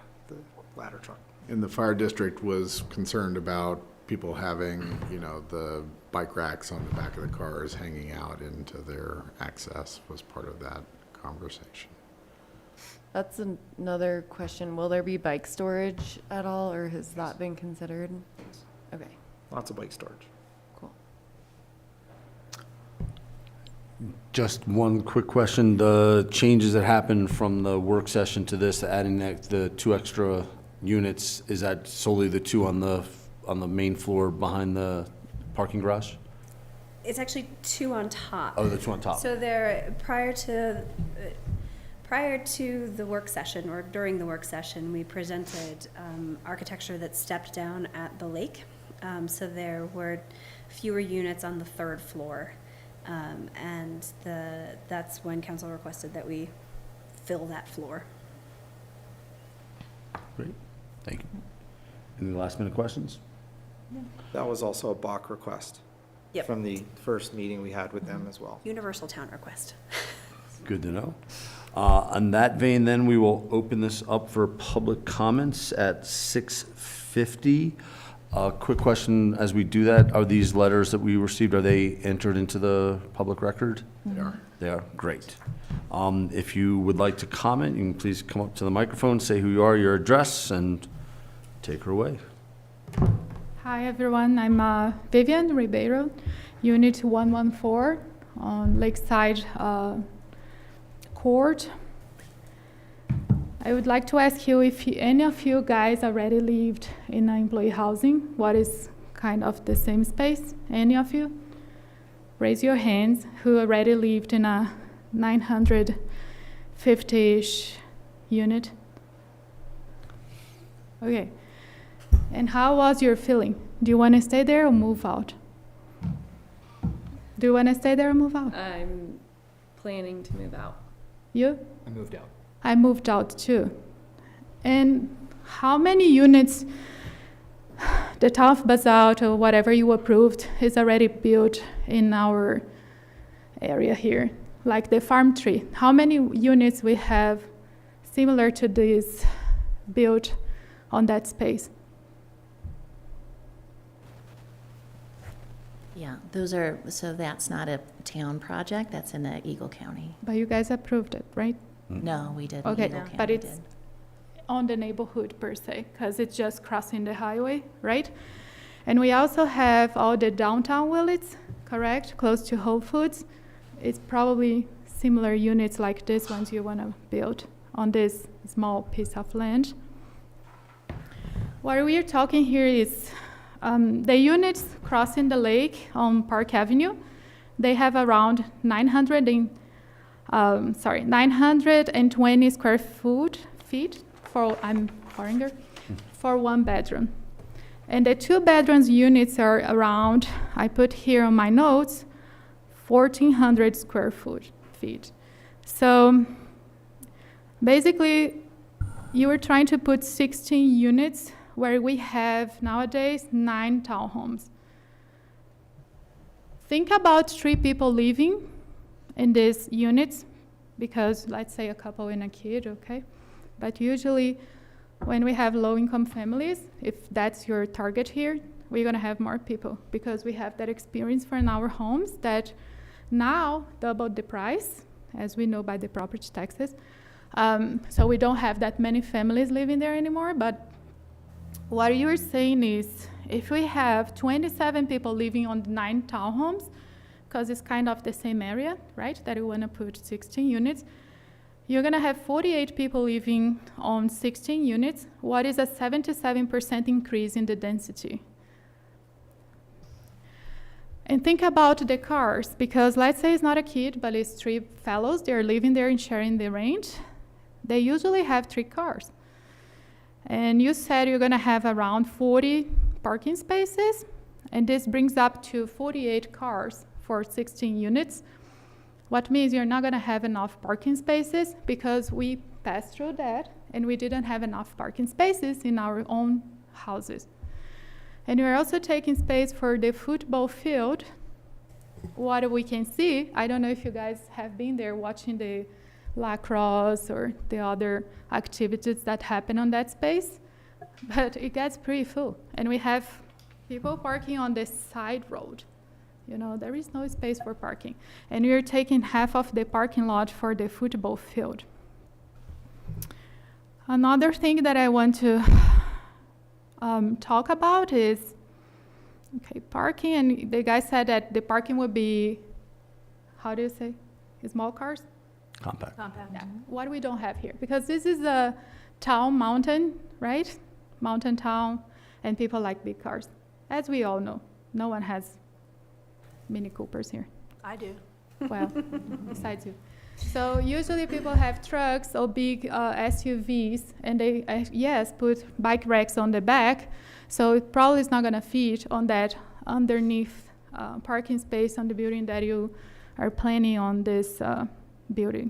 ladder truck. And the fire district was concerned about people having, the bike racks on the back of the cars hanging out into their access was part of that conversation. That's another question. Will there be bike storage at all, or has that been considered? Okay, Lots of bike storage. cool. Just one quick question. The changes that happened from the work session to this, adding the 2 extra units, is that solely the 2 on the main floor behind the parking garage? It's actually 2 on top. Oh, the 2 on top. So there, prior to the work session, or during the work session, we presented architecture that stepped down at the lake. So there were fewer units on the 3rd floor. And that's when council requested that we fill that floor. Great, thank you. Any last-minute questions? That was also a Bach request. Yep. From the first meeting we had with them as well. Universal town request. Good to know. On that vein, then, we will open this up for public comments at 6:50. Quick question, as we do that, are these letters that we received, are they entered into the public record? They are. They are, great. If you would like to comment, you can please come up to the microphone, say who you are, your address, and take her away. Hi, everyone. I'm Vivian Ribeiro, Unit 114 on Lakeside Court. I would like to ask you if any of you guys already lived in employee housing. What is kind of the same space? Any of you? Raise your hands who already lived in a 950-ish unit. Okay. And how was your feeling? Do you want to stay there or move out? Do you want to stay there or move out? I'm planning to move out. You? I moved out. I moved out too. And how many units the town of Basalt or whatever you approved is already built in our area here? Like the farm tree. How many units we have similar to this built on that space? Yeah, so that's not a town project, that's in Eagle County. But you guys approved it, right? No, we didn't. Okay, Eagle but County it's did. on the neighborhood per se, because it's just crossing the highway, right? And we also have all the downtown Willits, correct, close to Whole Foods. It's probably similar units like this ones you want to build on this small piece of land. What we are talking here is the units crossing the lake on Park Avenue. They have around 920 square feet for, I'm foreigner, for one bedroom. And the two bedrooms units are around, I put here on my notes, 1,400 square feet. So basically, you were trying to put 16 units where we have nowadays 9 townhomes. Think about 3 people living in these units, because let's say a couple and a kid, okay? But usually when we have low-income families, if that's your target here, we're gonna have more people because we have that experience for in our homes that now doubled the price, as we know by the property taxes. So we don't have that many families living there anymore, but what you were saying is if we have 27 people living on 9 townhomes, because it's kind of the same area, right, that we want to put 16 units, you're going to have 48 people living on 16 units. What is a 77% increase in the density? And think about the cars, because let's say it's not a kid, but it's 3 fellows. They're living there and sharing the rent. They usually have 3 cars. And you said you're going to have around 40 parking spaces, and this brings up to 48 cars for 16 units. What means you're not going to have enough parking spaces because we passed through that, and we didn't have enough parking spaces in our own houses. And we're also taking space for the football field. What we can see, I don't know if you guys have been there watching the lacrosse or the other activities that happen on that space, but it gets pretty full. And we have people parking on the side road. You know, there is no space for parking. And we're taking half of the parking lot for the football field. Another thing that I want to talk about is, okay, parking, and the guy said that the parking would be, how do you say, small cars? Compact. Yeah, what we don't have here, because this is a town mountain, right? Mountain town, and people like big cars. As we all know, no one has Mini Coopers here. I do. Well, besides you. So usually people have trucks or big SUVs, and they, yes, put bike racks on the back, so it probably is not gonna fit on that underneath parking space on the building that you are planning on this building.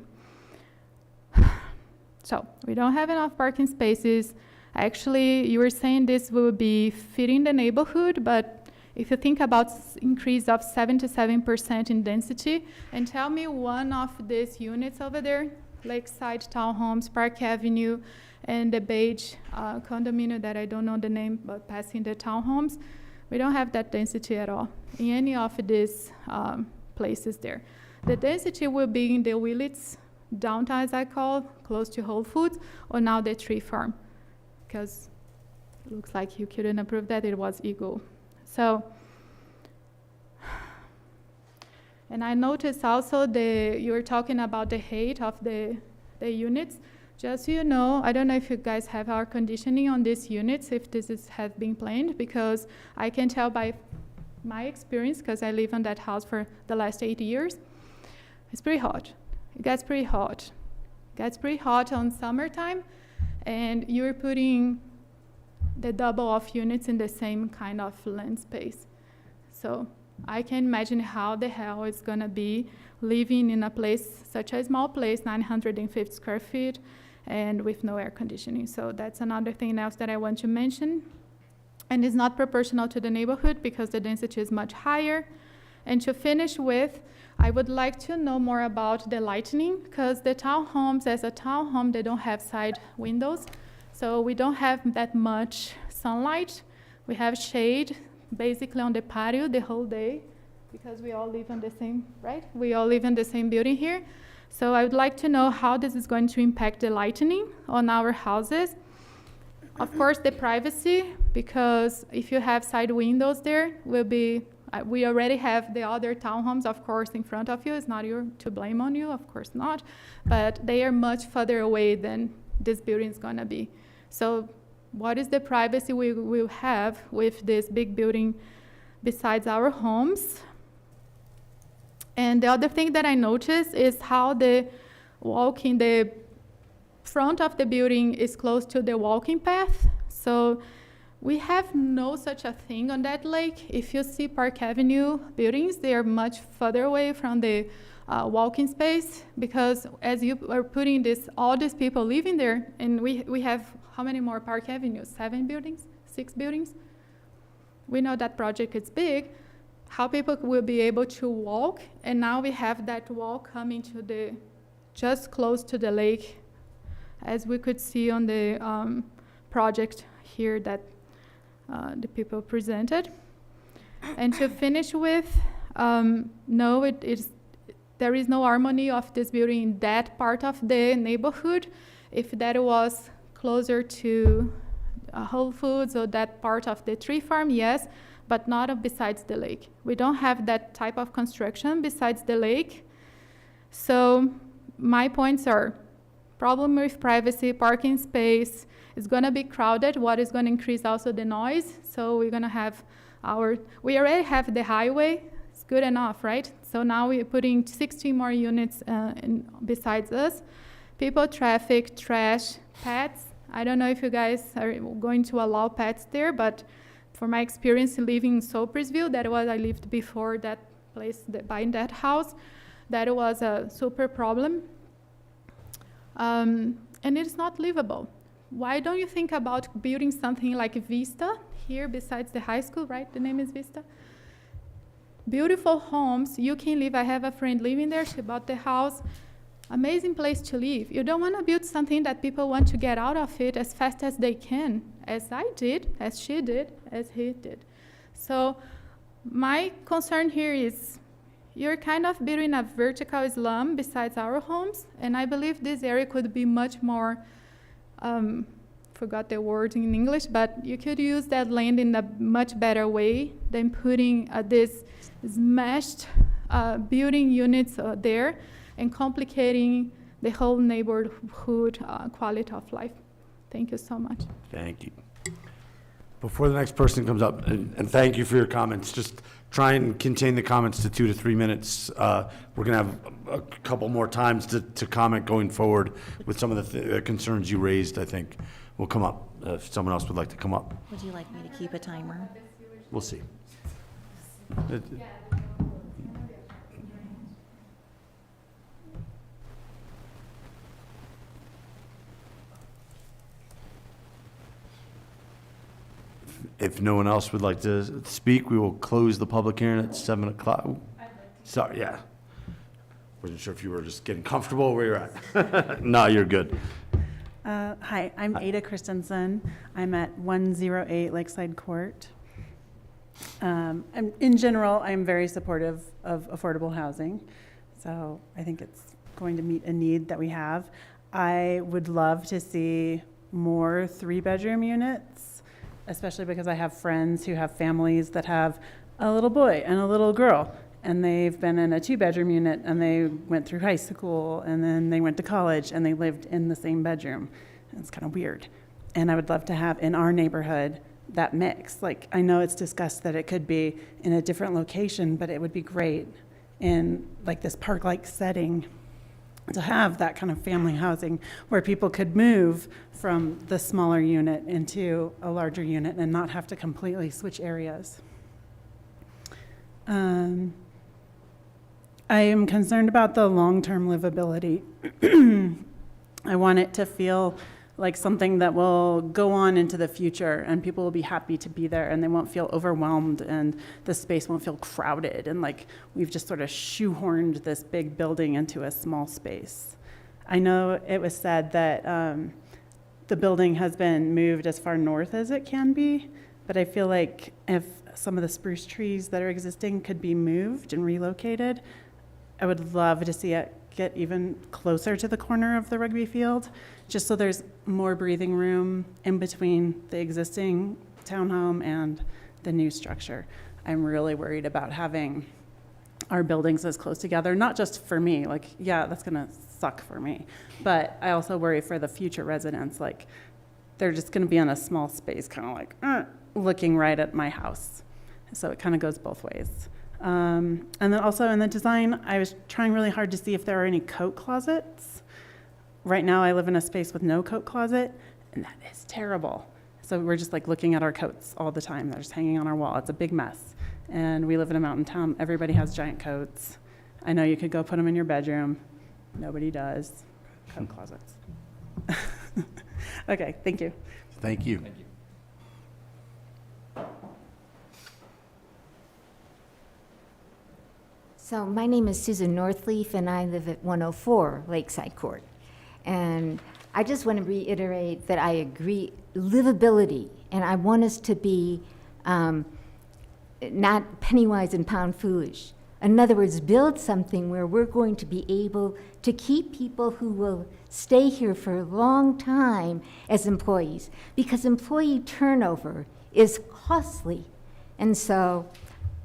So we don't have enough parking spaces. Actually, you were saying this will be fitting the neighborhood, but if you think about increase of 77% in density, and tell me one of these units over there, Lakeside Townhomes, Park Avenue, and the beige condominium that I don't know the name, but passing the townhomes, we don't have that density at all in any of these places there. The density will be in the Willits downtown, as I call, close to Whole Foods, or now the Tree Farm, because it looks like you couldn't approve that, it was Eagle. So, and I noticed also you were talking about the height of the units. Just so you know, I don't know if you guys have air conditioning on these units, if has been planned, because I can tell by my experience, because I live in that house for the last 8 years, it's pretty hot. It gets pretty hot. It gets pretty hot on summertime, and you're putting the double of units in the same kind of land space. So I can imagine how the hell it's gonna be living in a place, such a small place, 950 square feet, and with no air conditioning. So that's another thing else that I want to mention. And it's not proportional to the neighborhood because the density is much higher. And to finish with, I would like to know more about the lighting, because the townhomes, as a townhome, they don't have side windows. So we don't have that much sunlight. We have shade basically on the patio the whole day, because we all live in the same, right? We all live in the same building here. So I would like to know how this is going to impact the lighting on our houses. Of course, the privacy, because if you have side windows there, will be, we already have the other townhomes, of course, in front of you. It's not to blame on you, of course not. But they are much further away than this building is gonna be. So what is the privacy we will have with this big building besides our homes? And the other thing that I noticed is how the front of the building is close to the walking path. So we have no such a thing on that lake. If you see Park Avenue buildings, they are much further away from the walking space, because as you are putting all these people living there, and we have how many more Park Avenues? 7 buildings, 6 buildings? We know that project is big. How people will be able to walk, and now we have that wall coming to just close to the lake, as we could see on the project here that the people presented. And to finish with, no, there is no harmony of this building in that part of the neighborhood. If that was closer to Whole Foods or that part of the tree farm, yes, but not besides the lake. We don't have that type of construction besides the lake. So my points are: problem with privacy, parking space, it's gonna be crowded, what is gonna increase also the noise. So we're gonna have we already have the highway, it's good enough, right? So now we're putting 16 more units besides us. People, traffic, trash, pets. I don't know if you guys are going to allow pets there, but for my experience living in Sopersville, that was, I lived before that place, buying that house, that was a super problem. And it's not livable. Why don't you think about building something like Vista here besides the high school, right? The name is Vista. Beautiful homes, you can live. I have a friend living there, she bought the house. Amazing place to live. You don't want to build something that people want to get out of it as fast as they can, as I did, as she did, as he did. So my concern here is you're kind of building a vertical slum besides our homes, and I believe this area could be much more, forgot the word in English, but you could use that land in a much better way than putting this smashed building units there and complicating the whole neighborhood quality of life. Thank you so much. Thank you. Before the next person comes up, and thank you for your comments, just try and contain the comments to 2 to 3 minutes. We're gonna have a couple more times to comment going forward with some of the concerns you raised, I think. Will come up, if someone else would like to come up. Would you like me to keep a timer? We'll see. If no one else would like to speak, we will close the public hearing at 7 o'clock. Sorry, yeah. Wasn't sure if you were just getting comfortable where you're at. No, you're good. Hi, I'm Ada Christensen. I'm at 108 Lakeside Court. And in general, I'm very supportive of affordable housing. So I think it's going to meet a need that we have. I would love to see more 3-bedroom units, especially because I have friends who have families that have a little boy and a little girl, and they've been in a 2-bedroom unit, and they went through high school, and then they went to college, and they lived in the same bedroom. It's kind of weird. And I would love to have in our neighborhood that mix. Like, I know it's discussed that it could be in a different location, but it would be great in like this park-like setting to have that kind of family housing where people could move from the smaller unit into a larger unit and not have to completely switch areas. I am concerned about the long-term livability. I want it to feel like something that will go on into the future, and people will be happy to be there, and they won't feel overwhelmed, and the space won't feel crowded, and like we've just sort of shoehorned this big building into a small space. I know it was said that the building has been moved as far north as it can be, but I feel like if some of the spruce trees that are existing could be moved and relocated, I would love to see it get even closer to the corner of the rugby field, just so there's more breathing room in between the existing townhome and the new structure. I'm really worried about having our buildings as close together, not just for me, like, yeah, that's gonna suck for me, but I also worry for the future residents, like, they're just gonna be in a small space, kind of like, looking right at my house. So it kind of goes both ways. And then also in the design, I was trying really hard to see if there are any coat closets. Right now, I live in a space with no coat closet, and that is terrible. So we're just like looking at our coats all the time. They're just hanging on our wall. It's a big mess. And we live in a mountain town. Everybody has giant coats. I know you could go put them in your bedroom. Nobody does. Coat closets. Okay, thank you. Thank you. Thank you. So my name is Susan Northleaf, and I live at 104 Lakeside Court. And I just want to reiterate that I agree, livability, and I want us to be not penny wise and pound foolish. In other words, build something where we're going to be able to keep people who will stay here for a long time as employees, because employee turnover is costly. And so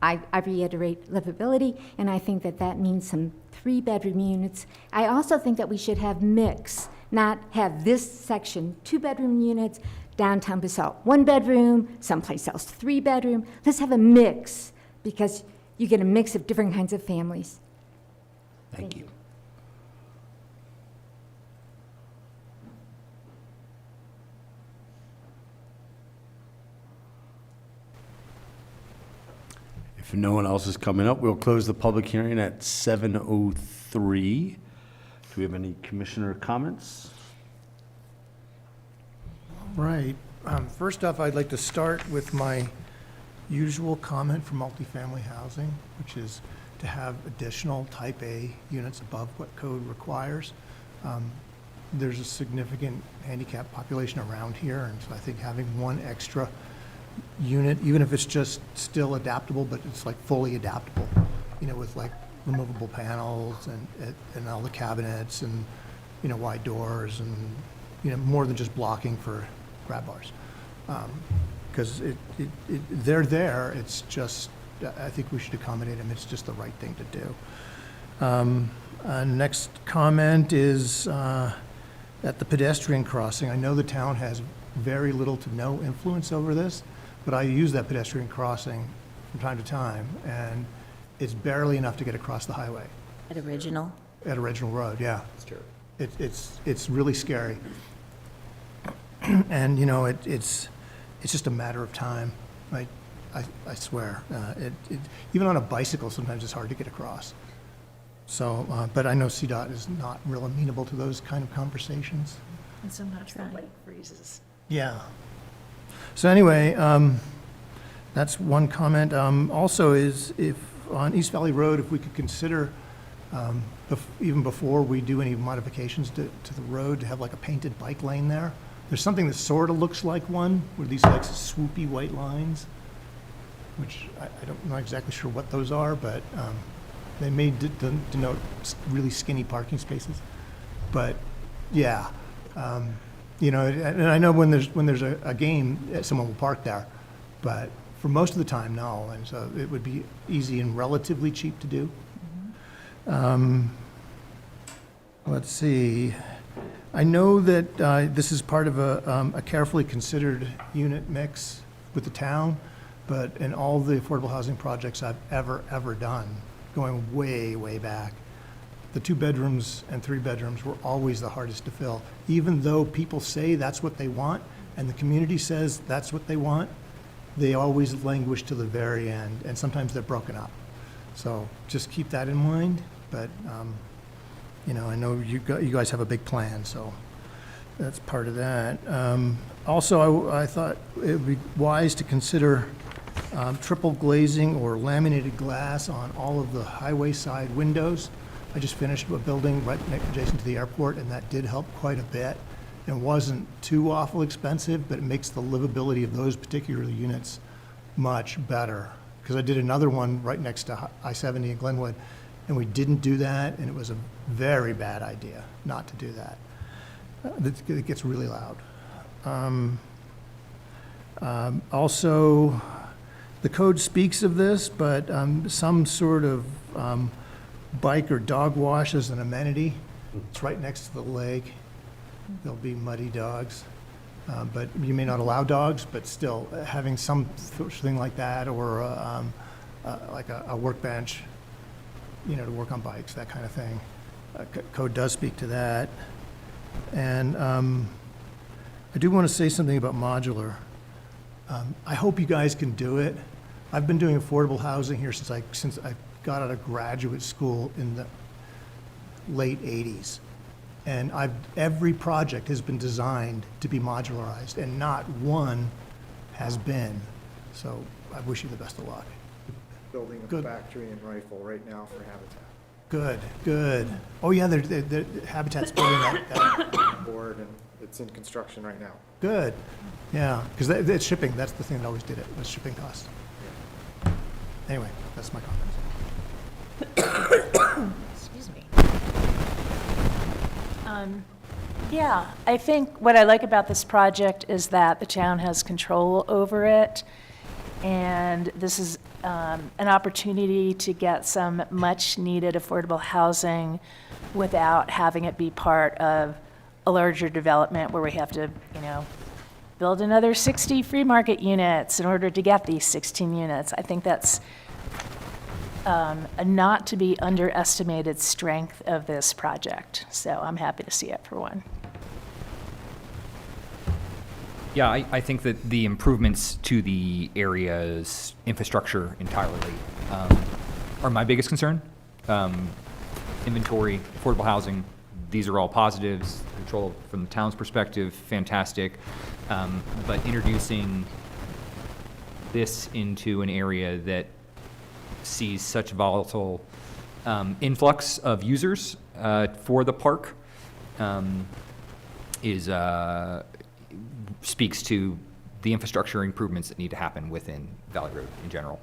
I reiterate livability, and I think that that means some 3-bedroom units. I also think that we should have mix, not have this section 2-bedroom units, downtown Basalt 1-bedroom, someplace else 3-bedroom. Let's have a mix, because you get a mix of different kinds of families. Thank you. If no one else is coming up, we'll close the public hearing at 7:03. Do we have any commissioner comments? Right. First off, I'd like to start with my usual comment for multifamily housing, which is to have additional type A units above what code requires. There's a significant handicap population around here, and so I think having one extra unit, even if it's just still adaptable, but it's like fully adaptable, you know, with like removable panels and all the cabinets and, you know, wide doors and, you know, more than just blocking for grab bars. Because they're there, it's just, I think we should accommodate them, it's just the right thing to do. Next comment is at the pedestrian crossing. I know the town has very little to no influence over this, but I use that pedestrian crossing from time to time, and it's barely enough to get across the highway. At Original? At Original Road, yeah. That's true. It's really scary. And, you know, it's just a matter of time. I swear. Even on a bicycle, sometimes it's hard to get across. So, but I know CDOT is not real amenable to those kind of conversations. And sometimes the Right. lake freezes. Yeah. So anyway, that's one comment. Also is if on East Valley Road, if we could consider, even before we do any modifications to the road, to have like a painted bike lane there. There's something that sort of looks like one, where these like swoopy white lines, which I don't know exactly sure what those are, but they may denote really skinny parking spaces. But yeah, you know, and I know when there's a game, someone will park there, but for most of the time, no. And so it would be easy and relatively cheap to do. Let's see. I know that this is part of a carefully considered unit mix with the town, but in all the affordable housing projects I've ever done, going way, way back, the 2 bedrooms and 3 bedrooms were always the hardest to fill. Even though people say that's what they want, and the community says that's what they want, they always languish to the very end, and sometimes they're broken up. So just keep that in mind, but, you know, I know you guys have a big plan, so that's part of that. Also, I thought it would be wise to consider triple glazing or laminated glass on all of the highway side windows. I just finished a building right adjacent to the airport, and that did help quite a bit. and wasn't too awful expensive, but it makes the livability of those particular units much better. Because I did another one right next to I-70 in Glenwood, and we didn't do that, and it was a very bad idea not to do that. It gets really loud. Also, the code speaks of this, but some sort of bike or dog wash as an amenity. It's right next to the lake. There'll be muddy dogs. But you may not allow dogs, but still, having some thing like that, or like a workbench, to work on bikes, that kind of thing. Code does speak to that. And I do want to say something about modular. I hope you guys can do it. I've been doing affordable housing here since I got out of graduate school in the late 80s. And every project has been designed to be modularized, and not one has been. So I wish you the best of luck. Building a Good. factory in Rifle right now for Habitat. Good, good. Oh, yeah, the Habitat's building that. Board, and it's in construction right now. Good, yeah, because it's shipping, that's the thing that always did it, was shipping costs. Anyway, that's my comments. Excuse me. Yeah, I think what I like about this project is that the town has control over it, and this is an opportunity to get some much-needed affordable housing without having it be part of a larger development where we have to, build another 60 free market units in order to get these 16 units. I think that's a not to be underestimated strength of this project. So I'm happy to see it for one. Yeah, I think that the improvements to the area's infrastructure entirely are my biggest concern. Inventory, affordable housing, these are all positives. Control from the town's perspective, fantastic. But introducing this into an area that sees such volatile influx of users for the park speaks to the infrastructure improvements that need to happen within Valley Road in general.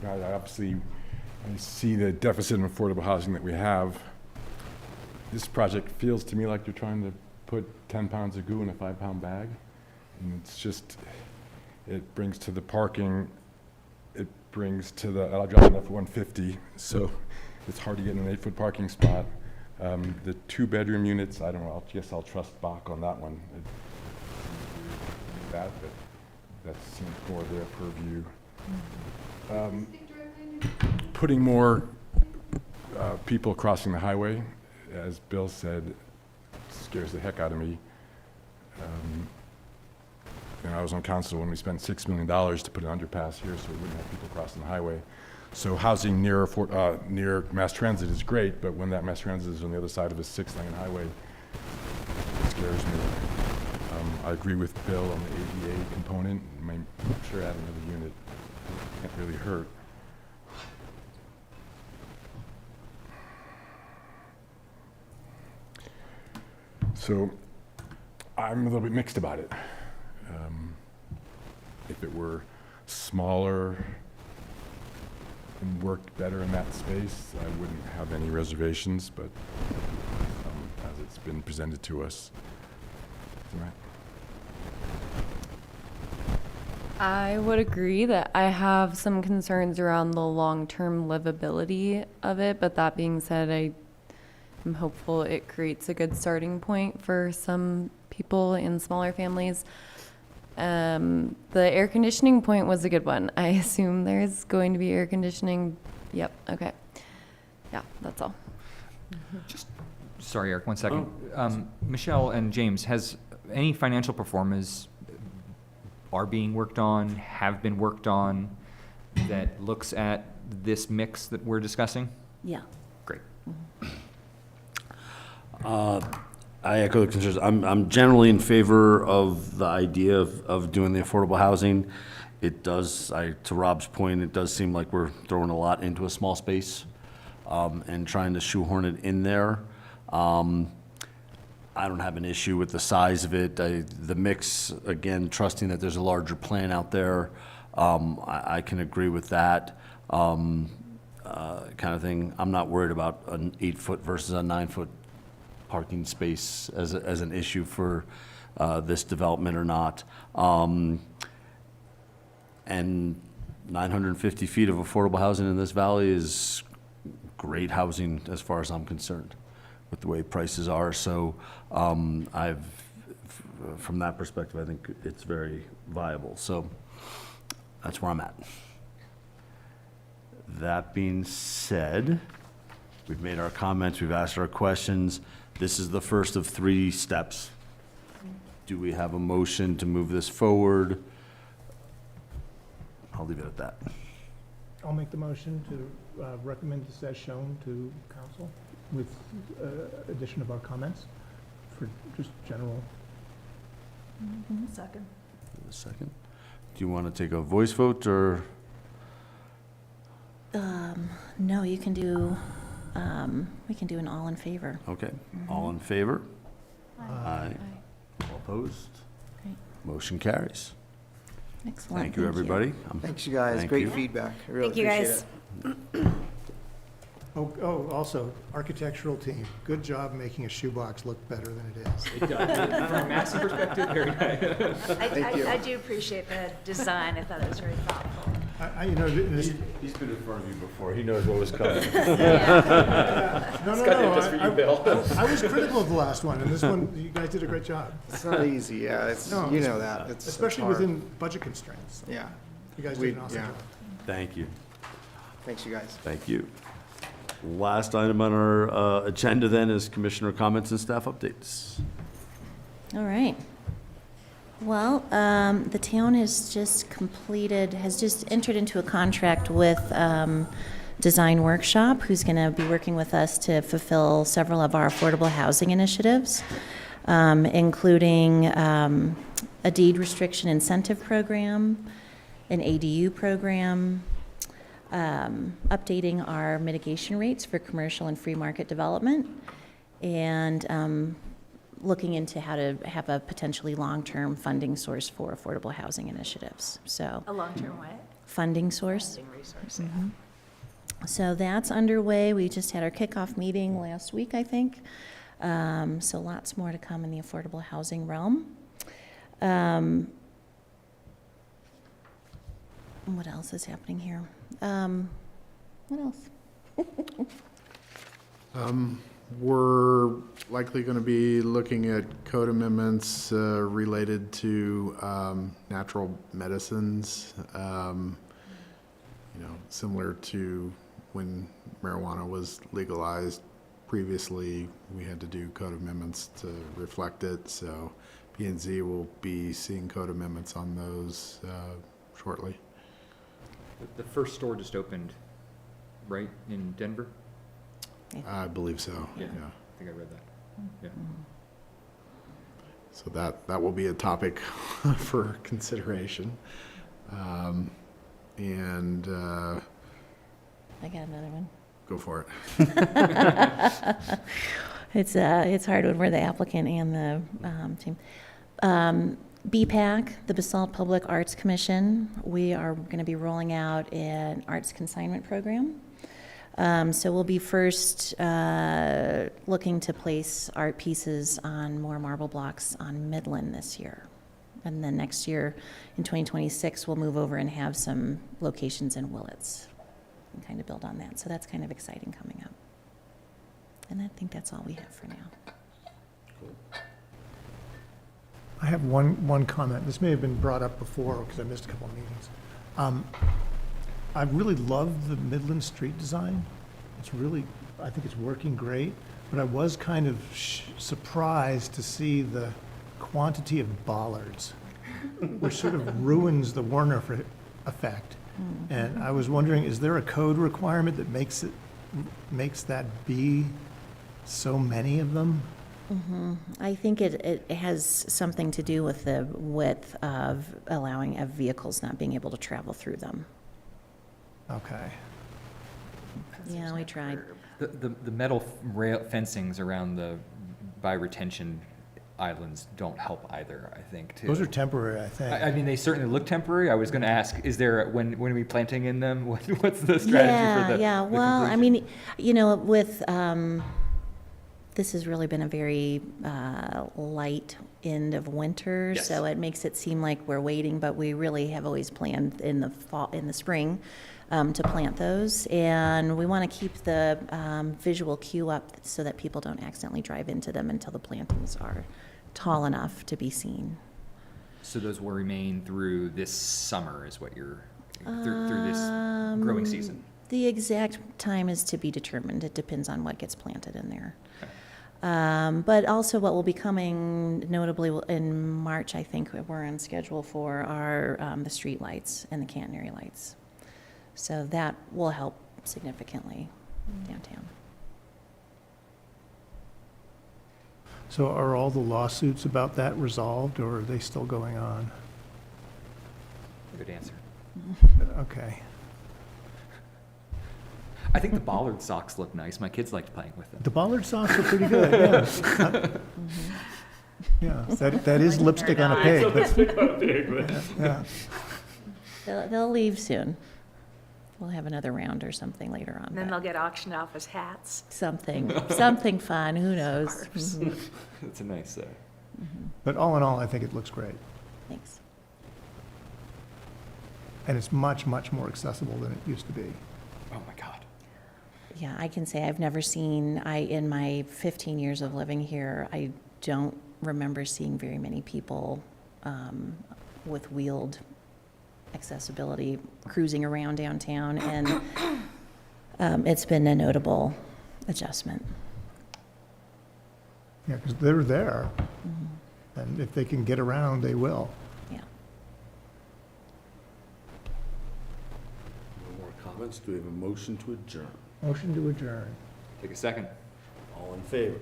Obviously, I see the deficit in affordable housing that we have. This project feels to me like you're trying to put 10 pounds of goo in a 5-pound bag. And it's just, it brings to the parking, it brings to the, I'll drop it up for 150, so it's hard to get in an 8-foot parking spot. The 2-bedroom units, I don't know, I guess I'll trust Bach on that one. But that seems more their purview. Putting more people crossing the highway, as Bill said, scares the heck out of me. I was on council when we spent $6 million to put an underpass here so we wouldn't have people crossing the highway. So housing near mass transit is great, but when that mass transit is on the other side of a 6-lane highway, it scares me. I agree with Bill on the ADA component. I'm sure adding another unit can't really hurt. So I'm a little bit mixed about it. If it were smaller and worked better in that space, I wouldn't have any reservations, but as it's been presented to us, all right. I would agree that I have some concerns around the long-term livability of it, but that being said, I'm hopeful it creates a good starting point for some people in smaller families. The air conditioning point was a good one. I assume there's going to be air conditioning. Yep, okay. Yeah, that's all. Sorry, Eric, 1 second. Michelle and James, has any financial performance are being worked on, have been worked on, that looks at this mix that we're discussing? Yeah. Great. I echo the concerns. I'm generally in favor of the idea of doing the affordable housing. it does, to Rob's point, it does seem like we're throwing a lot into a small space, and trying to shoehorn it in there. I don't have an issue with the size of it. The mix, again, trusting that there's a larger plan out there, I can agree with that, kind of thing. I'm not worried about an 8-foot versus a 9-foot parking space as an issue for this development or not. And 950 feet of affordable housing in this valley is great housing as far as I'm concerned with the way prices are. So from that perspective, I think it's very viable. So that's where I'm at. That being said, we've made our comments, we've asked our questions. This is the first of 3 steps. Do we have a motion to move this forward? I'll leave it at that. I'll make the motion to recommend this as shown to council with addition of our comments for just general. Second. A second. Do you want to take a voice vote or? No, you can do, we can do an all in favor. Okay. All in favor? Aye. All opposed? Great. Motion carries. Excellent. Thank you, everybody. Thanks, you guys. Thank Great you. feedback. I really Thank you, appreciate guys. it. Oh, also, architectural team, good job making a shoebox look better than it is. It does. From a massive perspective, very nice. Thank you. I do appreciate the design. I thought it was very thoughtful. You know, this, He's been in front of you before. He knows what was coming. no, I was critical of the last one, and this one, you guys did a great job. It's not easy, yeah, it's, No, you know that. It's Especially hard. within budget constraints. Yeah, You guys We- did an awesome yeah. job. Thank you. thanks, you guys. Thank you. Last item on our agenda then is commissioner comments and staff updates. All right. Well, the town has just entered into a contract with Design Workshop, who's going to be working with us to fulfill several of our affordable housing initiatives, including a deed restriction incentive program, an ADU program, updating our mitigation rates for commercial and free market development, and looking into how to have a potentially long-term funding source for affordable housing initiatives. So, A long-term what? funding source. Funding resource, So that's underway. We just had our kickoff meeting last week, I think. So lots more to come in the affordable housing realm. What else is happening here? What else? We're likely going to be looking at code amendments related to natural medicines, similar to when marijuana was legalized previously. We had to do code amendments to reflect it, so P&Z will be seeing code amendments on those shortly. The first store just opened, right, in Denver? I believe so, yeah. I think I read that. Yeah. So that will be a topic for consideration. And I got another one. go for it. It's hard when we're the applicant and the team. BPAC, the Basalt Public Arts Commission, we are going to be rolling out an arts consignment program. So we'll be first looking to place art pieces on more marble blocks on Midland this year. And then next year, in 2026, we'll move over and have some locations in Willits and kind of build on that. So that's kind of exciting coming up. And I think that's all we have for now. I have one comment. This may have been brought up before because I missed a couple of meetings. I really love the Midland street design. It's really, I think it's working great, but I was kind of surprised to see the quantity of bollards, which sort of ruins the Warner effect. And I was wondering, is there a code requirement that makes that be so many of them? I think it has something to do with the width of vehicles not being able to travel through them. Okay. Yeah, we tried. The metal rail fencings around by retention islands don't help either, I think, too. Those are temporary, I think. I mean, they certainly look temporary. I was going to ask, is there, when are we planting in them? What's the strategy for the Yeah, the well, I completion? mean, you know, with, this has really been a very light end of winter, Yes. so it makes it seem like we're waiting, but we really have always planned in the fall, in the spring, to plant those. And we want to keep the visual cue up so that people don't accidentally drive into them until the plantings are tall enough to be seen. So those will remain through this summer is what you're, through this growing season? The exact time is to be determined. It depends on what gets planted in there. Okay. But also what will be coming notably in March, I think we're on schedule for, are the street lights and the catenary lights. So that will help significantly downtown. So are all the lawsuits about that resolved, or are they still going on? Good answer. Okay. I think the bollard socks look nice. My kids liked playing with them. The bollard socks are pretty good, yeah. Yeah, that is lipstick on a pig. Yeah. They'll leave soon. We'll have another round or something later on. And then but they'll get auctioned off as hats. something fun, who knows? Mhm. That's a nice, But all in all, I think it looks great. Thanks. And it's much, much more accessible than it used to be. oh my God. Yeah, I can say I've never seen, in my 15 years of living here, I don't remember seeing very many people with wheeled accessibility cruising around downtown, and it's been a notable adjustment. Yeah, because they're there, and if they can get around, they will. Yeah. No more comments? Do we have a motion to adjourn? Motion to adjourn. Take a second. All in favor?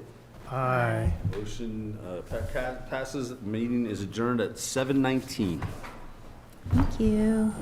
Aye. Motion passes. Meeting is adjourned at 7:19. Thank you.